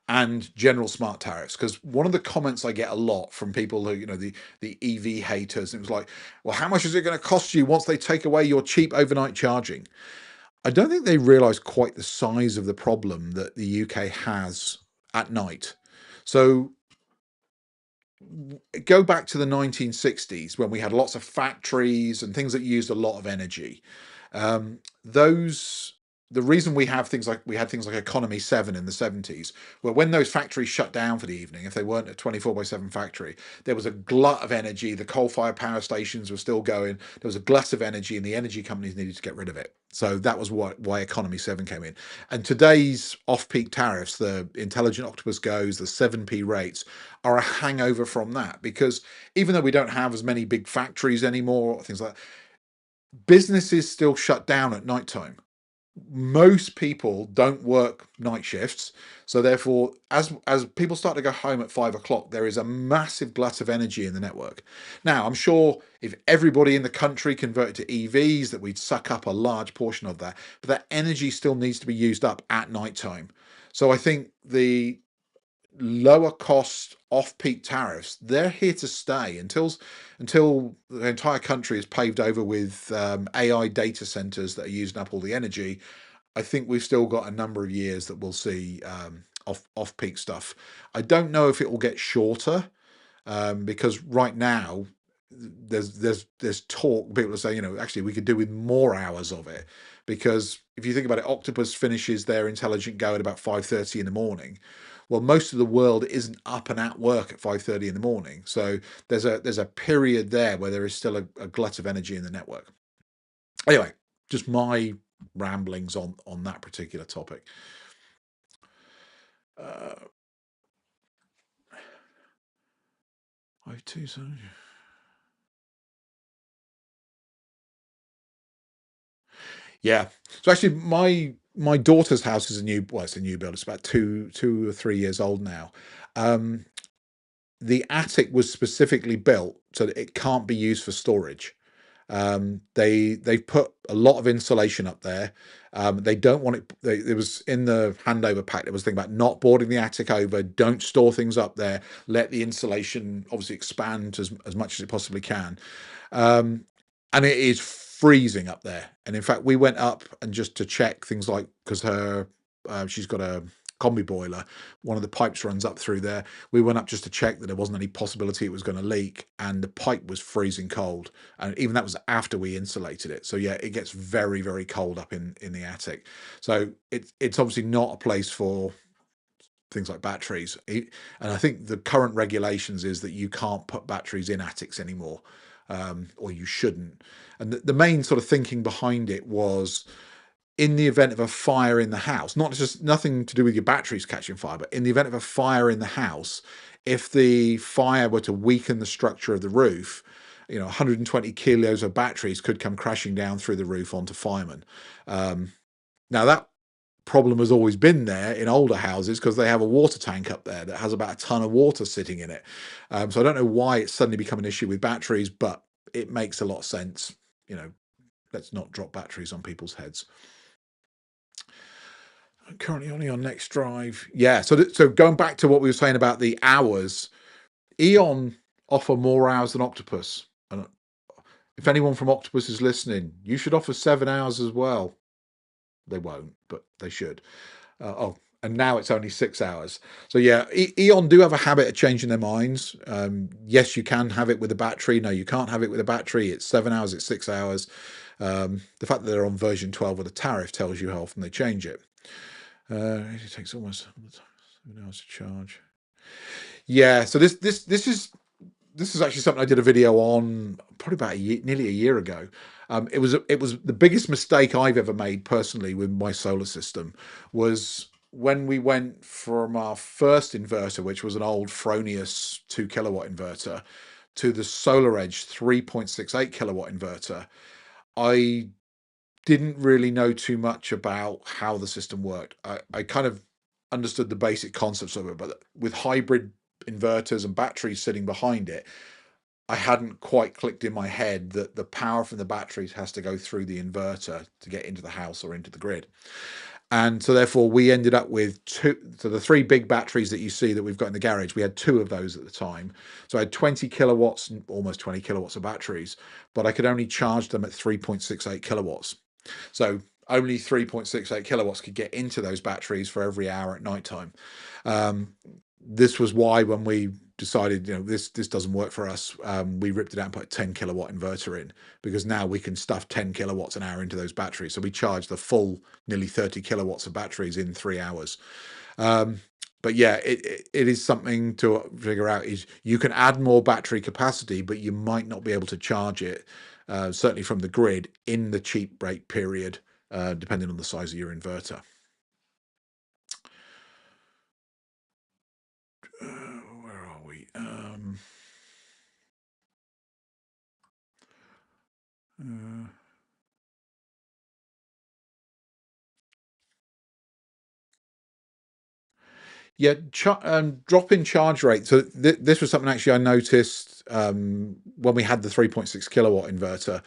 S1: and general smart tariffs. Because one of the comments I get a lot from people who, the EV haters, it was like, well, how much is it going to cost you once they take away your cheap overnight charging? I don't think they realise quite the size of the problem that the UK has at night. So go back to the 1960s when we had lots of factories and things that used a lot of energy. Those The reason we had things like Economy 7 in the 70s, where when those factories shut down for the evening, if they weren't a 24/7 factory, there was a glut of energy. The coal-fired power stations were still going. There was a glut of energy, and the energy companies needed to get rid of it. So that was why Economy 7 came in. And today's off-peak tariffs, the Intelligent Octopus Goes, the 7p rates, are a hangover from that, because even though we don't have as many big factories anymore, things like that, businesses still shut down at night time. Most people don't work night shifts, so therefore as people start to go home at 5 o'clock, there is a massive glut of energy in the network. Now I'm sure if everybody in the country converted to EVs, that we'd suck up a large portion of that, but that energy still needs to be used up at night time. So I think the lower cost off-peak tariffs, they're here to stay until the entire country is paved over with AI data centers that are using up all the energy. I think we've still got a number of years that we'll see off-peak stuff. I don't know if it will get shorter, because right now there's talk. People are saying, actually we could do with more hours of it, because if you think about it, Octopus finishes their intelligent go at about 5:30 in the morning. Well, most of the world isn't up and at work at 5:30 in the morning, so there's a period there where there is still a glut of energy in the network. Anyway, just my ramblings on that particular topic. I too. Yeah. So actually, my daughter's house is it's a new build. It's about 2 or 3 years old now. The attic was specifically built so that it can't be used for storage. They've put a lot of insulation up there. They don't want it. It was in the handover pack. There was a thing about not boarding the attic over. Don't store things up there. Let the insulation obviously expand as much as it possibly can. And it is freezing up there. And in fact, we went up and just to check things like, because she's got a combi boiler, one of the pipes runs up through there. We went up just to check that there wasn't any possibility it was going to leak, and the pipe was freezing cold. And even that was after we insulated it. So yeah, it gets very, very cold up in the attic. So it's obviously not a place for things like batteries. And I think the current regulations is that you can't put batteries in attics anymore, or you shouldn't. And the main sort of thinking behind it was, in the event of a fire in the house, not just nothing to do with your batteries catching fire, but in the event of a fire in the house, if the fire were to weaken the structure of the roof, 120 kilos of batteries could come crashing down through the roof onto firemen. Now that problem has always been there in older houses, because they have a water tank up there that has about a ton of water sitting in it. So I don't know why it's suddenly become an issue with batteries, but it makes a lot of sense. Let's not drop batteries on people's heads. I'm currently only on Next Drive. Yeah, so going back to what we were saying about the hours, Eon offer more hours than Octopus. And if anyone from Octopus is listening, you should offer 7 hours as well. They won't, but they should. And now it's only 6 hours. So yeah, Eon do have a habit of changing their minds. Yes, you can have it with a battery. No, you can't have it with a battery. It's 7 hours, it's 6 hours. The fact that they're on version 12 with a tariff tells you how often they change it. It takes almost 7 hours to charge. Yeah, so this is actually something I did a video on probably about nearly a year ago. It was the biggest mistake I've ever made personally with my solar system, was when we went from our first inverter, which was an old Fronius 2 kilowatt inverter, to the SolarEdge 3.68 kilowatt inverter. I didn't really know too much about how the system worked. I kind of understood the basic concepts of it, but with hybrid inverters and batteries sitting behind it, I hadn't quite clicked in my head that the power from the batteries has to go through the inverter to get into the house or into the grid. And so therefore we ended up with two. So the 3 big batteries that you see that we've got in the garage, we had 2 of those at the time. So I had 20 kilowatts, almost 20 kilowatts of batteries, but I could only charge them at 3.68 kilowatts. So only 3.68 kilowatts could get into those batteries for every hour at night time. this was why when we decided, this doesn't work for us, we ripped it out and put a 10 kilowatt inverter in, because now we can stuff 10 kilowatts an hour into those batteries. So we charge the full nearly 30 kilowatts of batteries in 3 hours. But yeah, it is something to figure out. Is you can add more battery capacity, but you might not be able to charge it, certainly from the grid, in the cheap break period, depending on the size of your inverter. Where are we? Yeah, drop in charge rate. So this was something actually I noticed when we had the 3.6 kilowatt inverter.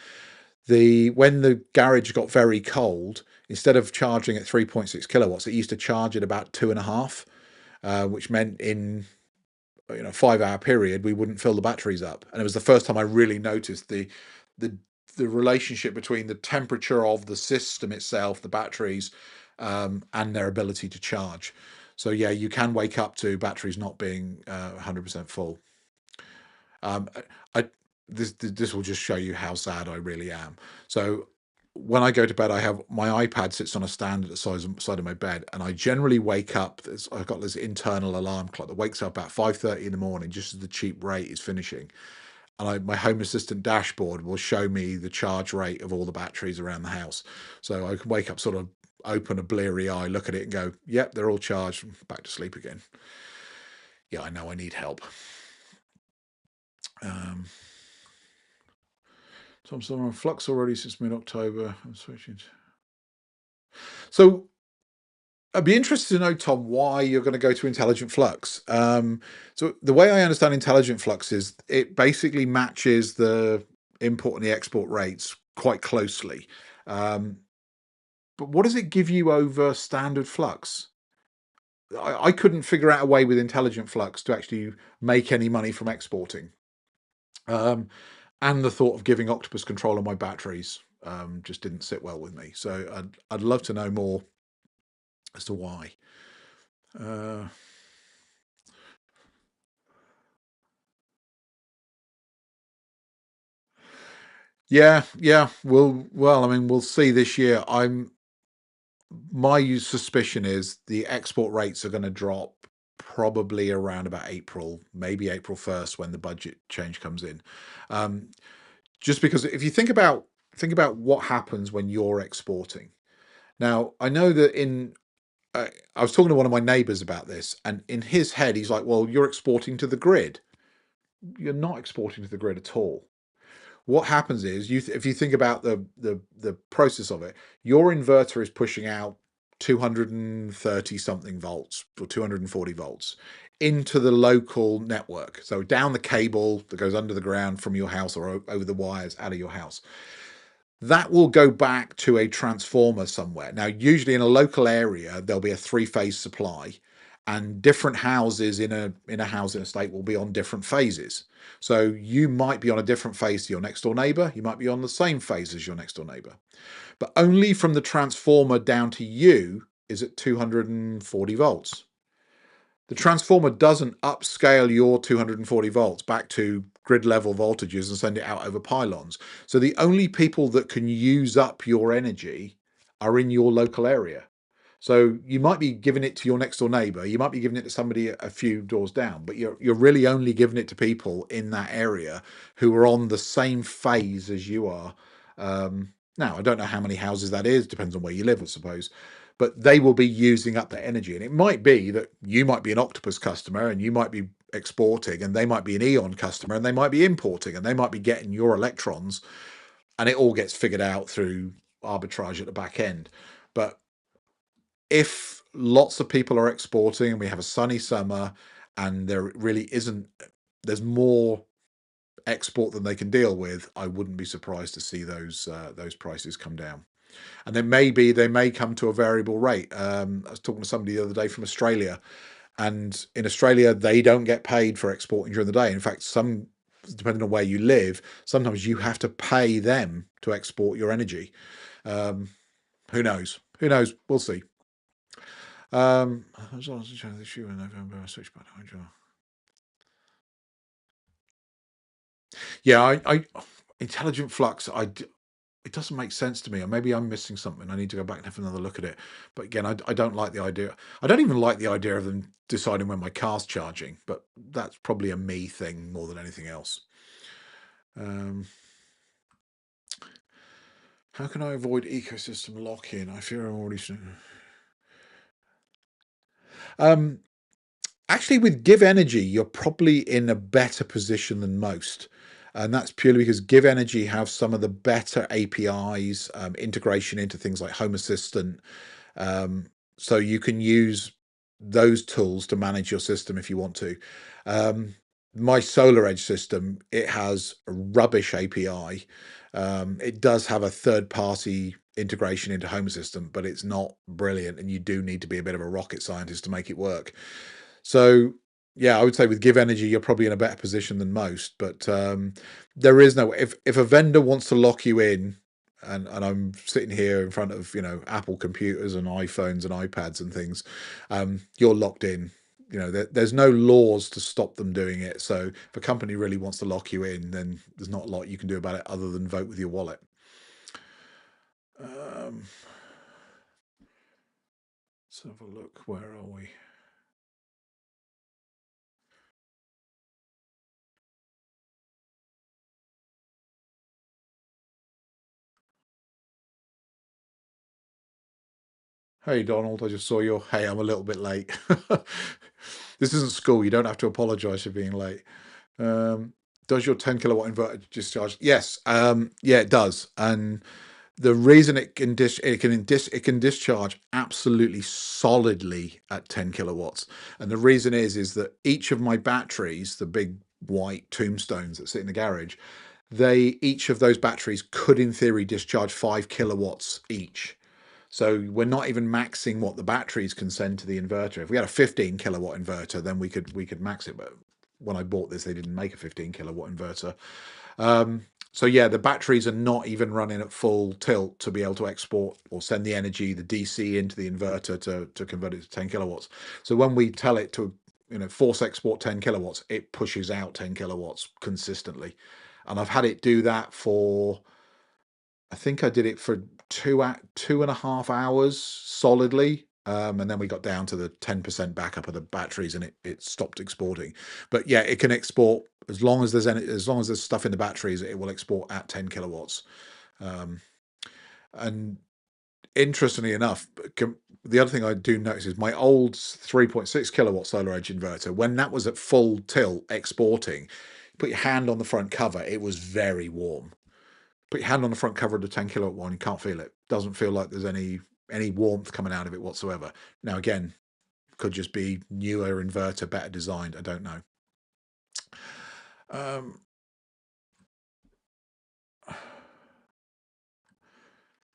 S1: When the garage got very cold, instead of charging at 3.6 kilowatts, it used to charge at about 2.5, which meant in 5-hour period we wouldn't fill the batteries up. And it was the first time I really noticed the relationship between the temperature of the system itself, the batteries, and their ability to charge. So yeah, you can wake up to batteries not being 100% full. This will just show you how sad I really am. So when I go to bed, I have my iPad sits on a stand at the side of my bed, and I generally wake up. I've got this internal alarm clock that wakes up about 5:30 in the morning, just as the cheap rate is finishing. And my Home Assistant dashboard will show me the charge rate of all the batteries around the house. So I can wake up, sort of open a bleary eye, look at it and go, yep, they're all charged, back to sleep again. Yeah, I know I need help. So I'm still on Flux already since mid-October. I'm switching. So I'd be interested to know, Tom, why you're going to go to Intelligent Flux. So the way I understand Intelligent Flux is it basically matches the import and the export rates quite closely. But what does it give you over standard flux? I couldn't figure out a way with Intelligent Flux to actually make any money from exporting. And the thought of giving Octopus control on my batteries just didn't sit well with me. So I'd love to know more as to why. Yeah. Well, I mean, we'll see this year. My suspicion is the export rates are going to drop probably around about April, maybe April 1st, when the budget change comes in. Just because if you think about what happens when you're exporting. Now, I know that I was talking to one of my neighbors about this, and in his head, he's like, well, you're exporting to the grid. You're not exporting to the grid at all. What happens is, if you think about the process of it, your inverter is pushing out 230 something volts or 240 volts into the local network. So down the cable that goes under the ground from your house, or over the wires out of your house. That will go back to a transformer somewhere. Now, usually in a local area, there'll be a 3-phase supply, and different houses in a housing estate will be on different phases. So you might be on a different phase to your next door neighbor. You might be on the same phase as your next door neighbor, but only from the transformer down to you is at 240 volts. The transformer doesn't upscale your 240 volts back to grid level voltages and send it out over pylons. So the only people that can use up your energy are in your local area. So you might be giving it to your next door neighbor, you might be giving it to somebody a few doors down, but you're really only giving it to people in that area who are on the same phase as you are. Now, I don't know how many houses that is, depends on where you live, I suppose, but they will be using up their energy. And it might be that you might be an Octopus customer and you might be exporting, and they might be an Eon customer and they might be importing, and they might be getting your electrons, and it all gets figured out through arbitrage at the back end. But if lots of people are exporting and we have a sunny summer and there really there's more export than they can deal with, I wouldn't be surprised to see those prices come down. And then maybe they may come to a variable rate. I was talking to somebody the other day from Australia, and in Australia they don't get paid for exporting during the day. In fact, depending on where you live, sometimes you have to pay them to export your energy. Who knows? We'll see. As long as the issue in November, I switched back to hydro. Yeah, I intelligent flux. It doesn't make sense to me, or maybe I'm missing something. I need to go back and have another look at it. But again, I don't like the idea. I don't even like the idea of them deciding when my car's charging. But that's probably a me thing more than anything else. How can I avoid ecosystem lock-in? I fear I'm already. Um, Actually, with Give Energy, you're probably in a better position than most. And that's purely because Give Energy have some of the better APIs, integration into things like Home Assistant. So you can use those tools to manage your system if you want to. My Solar Edge system, it has a rubbish API. It does have a third-party integration into Home Assistant, but it's not brilliant, and you do need to be a bit of a rocket scientist to make it work. So yeah, I would say with Give Energy, you're probably in a better position than most. But there is no, if a vendor wants to lock you in, and I'm sitting here in front of Apple computers and iPhones and iPads and things, you're locked in. There's no laws to stop them doing it. So if a company really wants to lock you in, then there's not a lot you can do about it other than vote with your wallet. Let's have a look. Where are we? Hey, Donald, I just saw your. Hey, I'm a little bit late. This isn't school. You don't have to apologize for being late. Does your 10 kilowatt inverter discharge? Yes. Yeah, it does. And the reason it can discharge absolutely solidly at 10 kilowatts. And the reason is that each of my batteries, the big white tombstones that sit in the garage, each of those batteries could in theory discharge 5 kilowatts each. So we're not even maxing what the batteries can send to the inverter. If we had a 15 kilowatt inverter, then we could max it. But when I bought this, they didn't make a 15 kilowatt inverter. So yeah, the batteries are not even running at full tilt to be able to export or send the energy, the DC into the inverter to convert it to 10 kilowatts. So when we tell it to force export 10 kilowatts, it pushes out 10 kilowatts consistently. And I've had it do that for, I think I did it for 2.5 hours solidly. And then we got down to the 10% backup of the batteries, and it stopped exporting. But yeah, it can export as long as there's stuff in the batteries. It will export at 10 kilowatts. And interestingly enough, the other thing I do notice is my old 3.6 kilowatt Solar Edge inverter, when that was at full tilt exporting, put your hand on the front cover, it was very warm. Put your hand on the front cover of the 10 kilowatt one, you can't feel it. Doesn't feel like there's any warmth coming out of it whatsoever. Now again, could just be newer inverter, better designed. I don't know.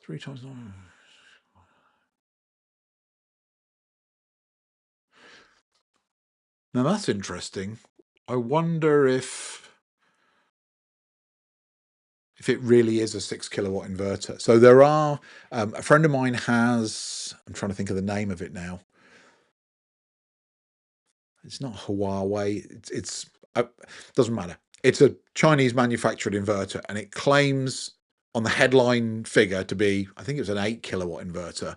S1: 3 times 9. Now that's interesting. I wonder if it really is a 6 kilowatt inverter. So there are a friend of mine has. I'm trying to think of the name of it now. It's not Huawei. It's doesn't matter. It's a Chinese manufactured inverter, and it claims on the headline figure to be, I think it was an 8 kilowatt inverter.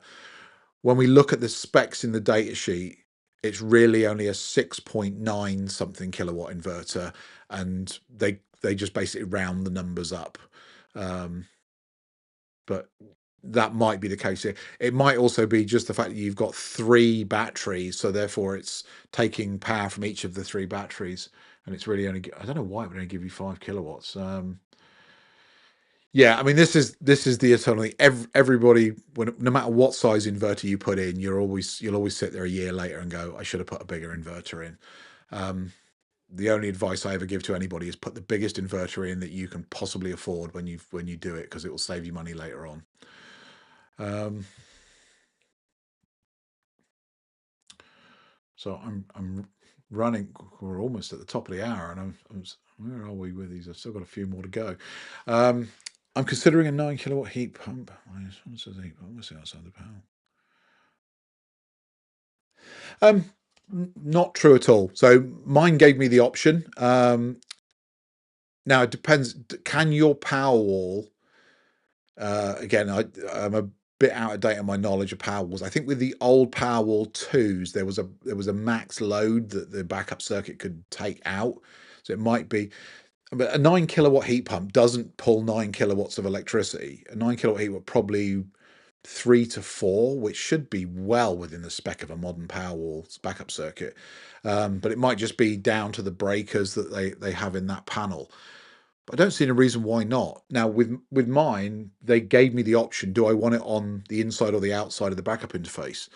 S1: When we look at the specs in the data sheet, it's really only a 6.9 something kilowatt inverter, and they just basically round the numbers up. But that might be the case here. It might also be just the fact that you've got 3 batteries, so therefore it's taking power from each of the 3 batteries, and it's really only. I don't know why it would only give you 5 kilowatts. Yeah, I mean this is the eternally everybody, no matter what size inverter you put in, you'll always sit there a year later and go, I should have put a bigger inverter in. The only advice I ever give to anybody is put the biggest inverter in that you can possibly afford when you do it, because it will save you money later on. So I'm running. We're almost at the top of the hour, and where are we with these? I've still got a few more to go. I'm considering a 9 kilowatt heat pump. What's the heat pump? What's the outside the panel? Not true at all. So mine gave me the option. Now it depends. Can your Powerwall? Again, I'm a bit out of date on my knowledge of Powerwalls. I think with the old Powerwall 2s, there was a max load that the backup circuit could take out. So it might be, but a 9 kilowatt heat pump doesn't pull 9 kilowatts of electricity. A 9 kilowatt heat pump probably 3 to 4, which should be well within the spec of a modern Powerwall backup circuit. But it might just be down to the breakers that they have in that panel. I don't see any reason why not. Now, with mine, they gave me the option: do I want it on the inside or the outside of the backup interface?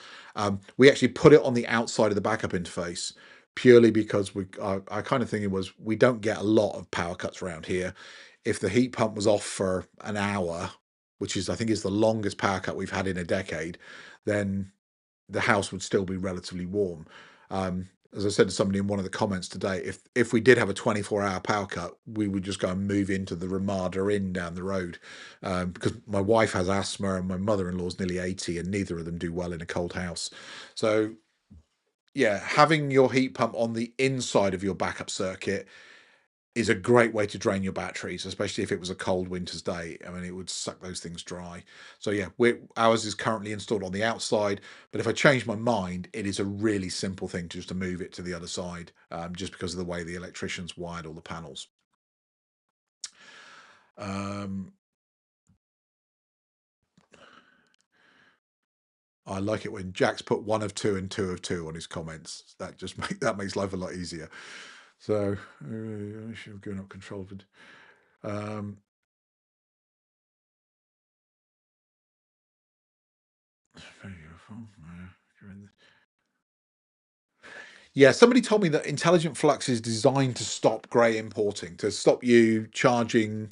S1: We actually put it on the outside of the backup interface purely because our kind of thinking was we don't get a lot of power cuts around here. If the heat pump was off for an hour, which I think is the longest power cut we've had in a decade, then the house would still be relatively warm. As I said to somebody in one of the comments today, if we did have a 24-hour power cut, we would just go and move into the Ramada Inn down the road, because my wife has asthma and my mother-in-law's nearly 80, and neither of them do well in a cold house. So yeah, having your heat pump on the inside of your backup circuit is a great way to drain your batteries, especially if it was a cold winter's day. I mean, it would suck those things dry. So yeah, ours is currently installed on the outside, but if I change my mind, it is a really simple thing just to move it to the other side, just because of the way the electricians wired all the panels. I like it when Jack's put 1 of 2 and 2 of 2 on his comments. That makes life a lot easier. So I should have given up control of it. Yeah, somebody told me that Intelligent Flux is designed to stop grey importing, to stop you charging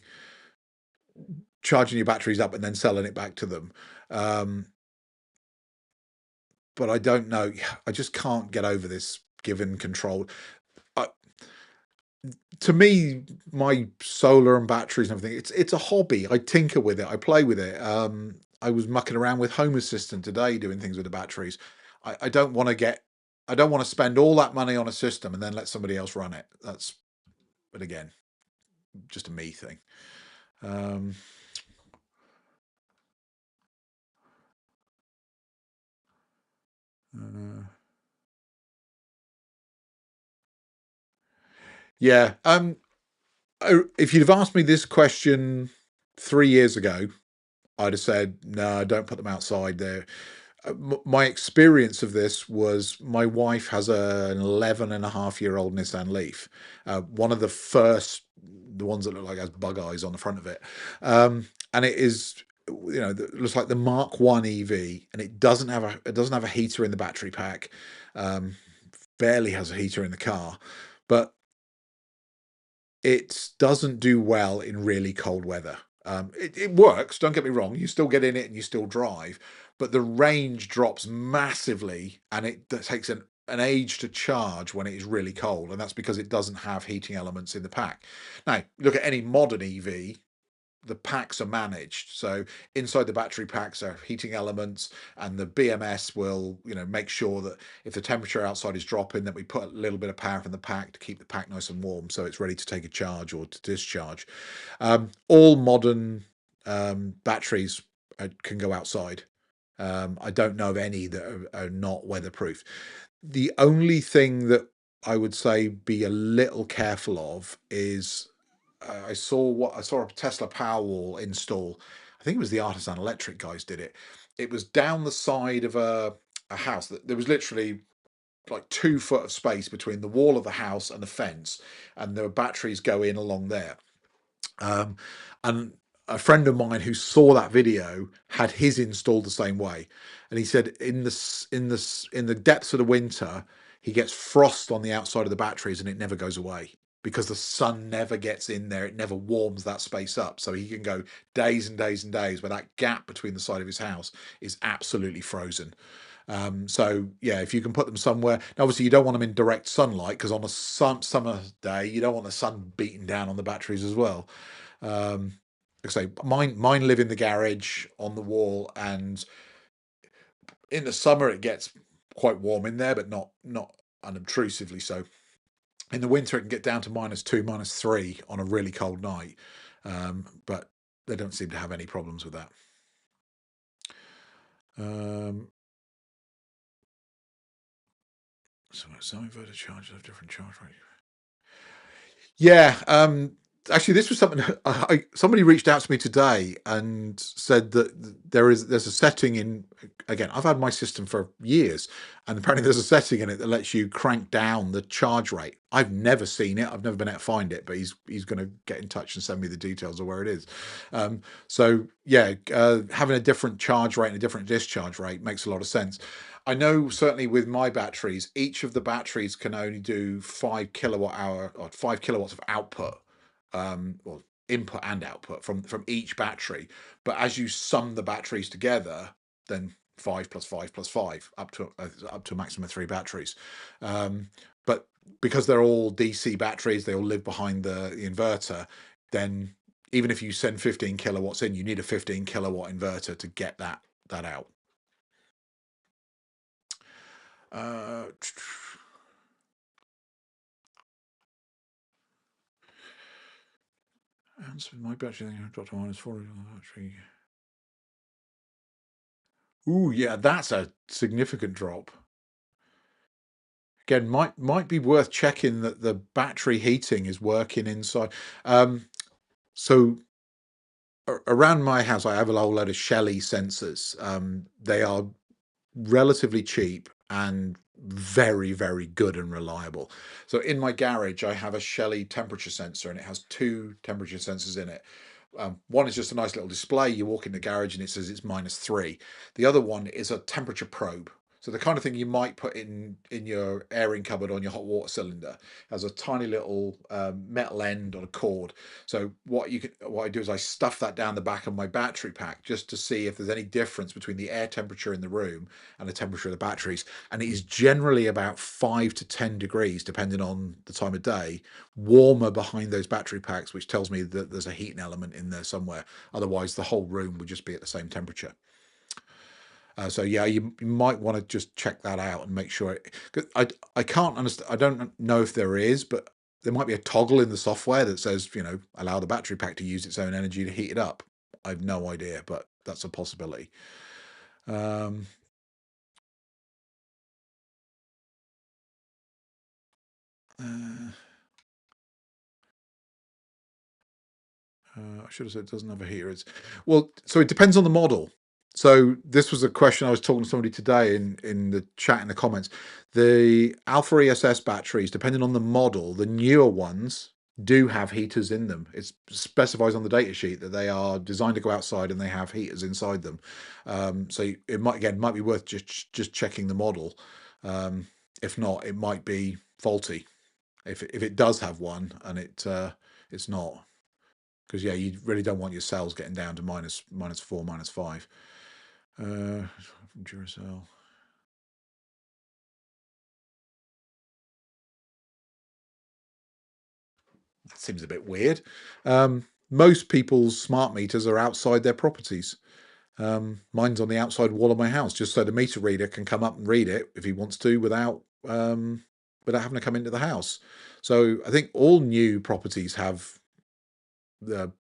S1: your batteries up and then selling it back to them. But I don't know. I just can't get over this given control. To me, my solar and batteries and everything, it's a hobby. I tinker with it. I play with it. I was mucking around with Home Assistant today, doing things with the batteries. I don't want to spend all that money on a system and then let somebody else run it. But again, just a me thing. Yeah. If you'd have asked me this question 3 years ago, I'd have said, no, don't put them outside there. My experience of this was my wife has an 11-and-a-half-year-old Nissan Leaf, one of the ones that look like it has bug eyes on the front of it, and it is, it looks like the Mark 1 EV, and it doesn't have a heater in the battery pack, barely has a heater in the car, but it doesn't do well in really cold weather. It works, don't get me wrong, you still get in it and you still drive, but the range drops massively, and it takes an age to charge when it is really cold, and that's because it doesn't have heating elements in the pack. Now, look at any modern EV, the packs are managed. So inside the battery packs are heating elements, and the BMS will, make sure that if the temperature outside is dropping, that we put a little bit of power in the pack to keep the pack nice and warm, so it's ready to take a charge or to discharge. All modern batteries can go outside. I don't know of any that are not weatherproof. The only thing that I would say be a little careful of is, I saw a Tesla Powerwall install. I think it was the Artisan Electric guys did it. It was down the side of a house. That there was literally like 2 foot of space between the wall of the house and the fence, and there were batteries go in along there. And a friend of mine who saw that video had his installed the same way, and he said in the depths of the winter he gets frost on the outside of the batteries and it never goes away because the sun never gets in there. It never warms that space up, so he can go days and days and days where that gap between the side of his house is absolutely frozen. So yeah, if you can put them somewhere. Now, obviously, you don't want them in direct sunlight because on a summer day, you don't want the sun beating down on the batteries as well. Like I say, mine live in the garage on the wall, and in the summer it gets quite warm in there, but not unobtrusively so. In the winter, it can get down to -2, -3 on a really cold night, but they don't seem to have any problems with that. So some inverter charges have different charge rate. Yeah, actually, this was something somebody reached out to me today and said that there's a setting in. Again, I've had my system for years, and apparently there's a setting in it that lets you crank down the charge rate. I've never seen it. I've never been able to find it, but he's going to get in touch and send me the details of where it is. So yeah, having a different charge rate and a different discharge rate makes a lot of sense. I know certainly with my batteries, each of the batteries can only do 5 kilowatt hour or 5 kilowatts of output, or input and output from each battery. But as you sum the batteries together, then 5 plus 5 plus 5 up to a maximum of 3 batteries. But because they're all DC batteries, they all live behind the inverter. Then even if you send 15 kilowatts in, you need a 15 kilowatt inverter to get that out. Answer my battery dropped to -4 battery. Ooh, yeah, that's a significant drop. Again, might be worth checking that the battery heating is working inside. So around my house, I have a whole load of Shelly sensors. They are relatively cheap and very, very good and reliable. So in my garage, I have a Shelly temperature sensor, and it has 2 temperature sensors in it. One is just a nice little display. You walk in the garage and it says it's -3. The other one is a temperature probe. So the kind of thing you might put in your airing cupboard on your hot water cylinder. Has a tiny little metal end on a cord. So what I do is I stuff that down the back of my battery pack just to see if there's any difference between the air temperature in the room and the temperature of the batteries. And it is generally about 5 to 10 degrees, depending on the time of day, warmer behind those battery packs, which tells me that there's a heating element in there somewhere. Otherwise, the whole room would just be at the same temperature. So yeah, you might want to just check that out and make sure. I can't understand. I don't know if there is, but there might be a toggle in the software that says, allow the battery pack to use its own energy to heat it up. I have no idea, but that's a possibility. I should have said it doesn't have a heater. So it depends on the model. So this was a question I was talking to somebody today in the chat in the comments. The Alpha ESS batteries, depending on the model, the newer ones do have heaters in them. It specifies on the data sheet that they are designed to go outside and they have heaters inside them. So it might be worth just checking the model. If not, it might be faulty. If it does have one and it's not. Because yeah, you really don't want your cells getting down to -4, -5. From Duracell. That seems a bit weird. Most people's smart meters are outside their properties. Mine's on the outside wall of my house, just so the meter reader can come up and read it if he wants to without having to come into the house. So I think all new properties have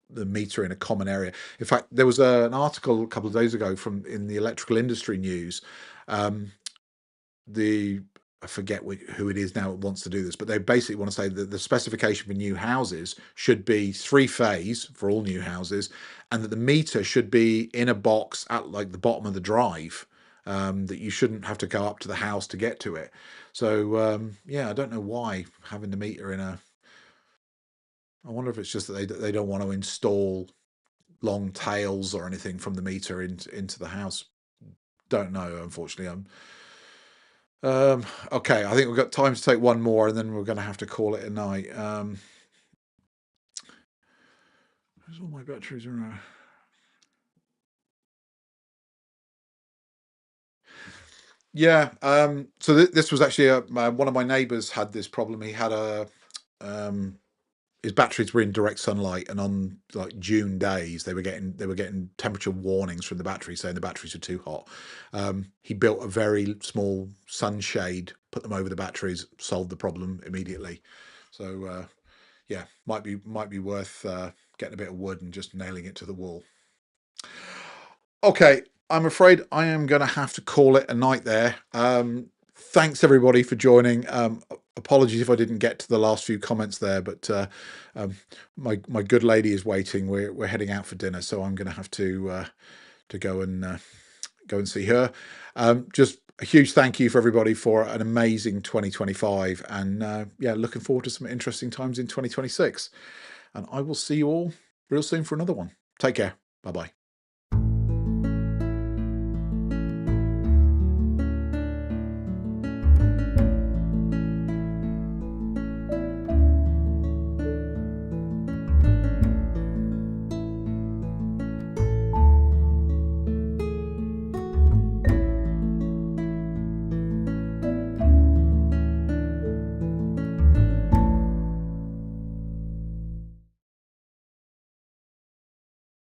S1: the meter in a common area. In fact, there was an article a couple of days ago in the electrical industry news. I forget who it is now that wants to do this, but they basically want to say that the specification for new houses should be 3-phase for all new houses, and that the meter should be in a box at like the bottom of the drive. That you shouldn't have to go up to the house to get to it. So yeah, I don't know why having the meter in a. I wonder if it's just that they don't want to install long tails or anything from the meter into the house. Don't know, unfortunately. Okay, I think we've got time to take one more, and then we're going to have to call it a night. Where's all my batteries are? Yeah. So this was actually one of my neighbours had this problem. He had a his batteries were in direct sunlight, and on like June days they were getting temperature warnings from the battery saying the batteries were too hot. He built a very small sunshade, put them over the batteries, solved the problem immediately. So yeah, might be worth getting a bit of wood and just nailing it to the wall. Okay, I'm afraid I am going to have to call it a night there. Thanks everybody for joining. Apologies if I didn't get to the last few comments there, but my good lady is waiting. We're heading out for dinner, so I'm going to have to go and see her. Just a huge thank you for everybody for an amazing 2025, and yeah, looking forward to some interesting times in 2026. And I will see you all real soon for another one. Take care. Bye bye.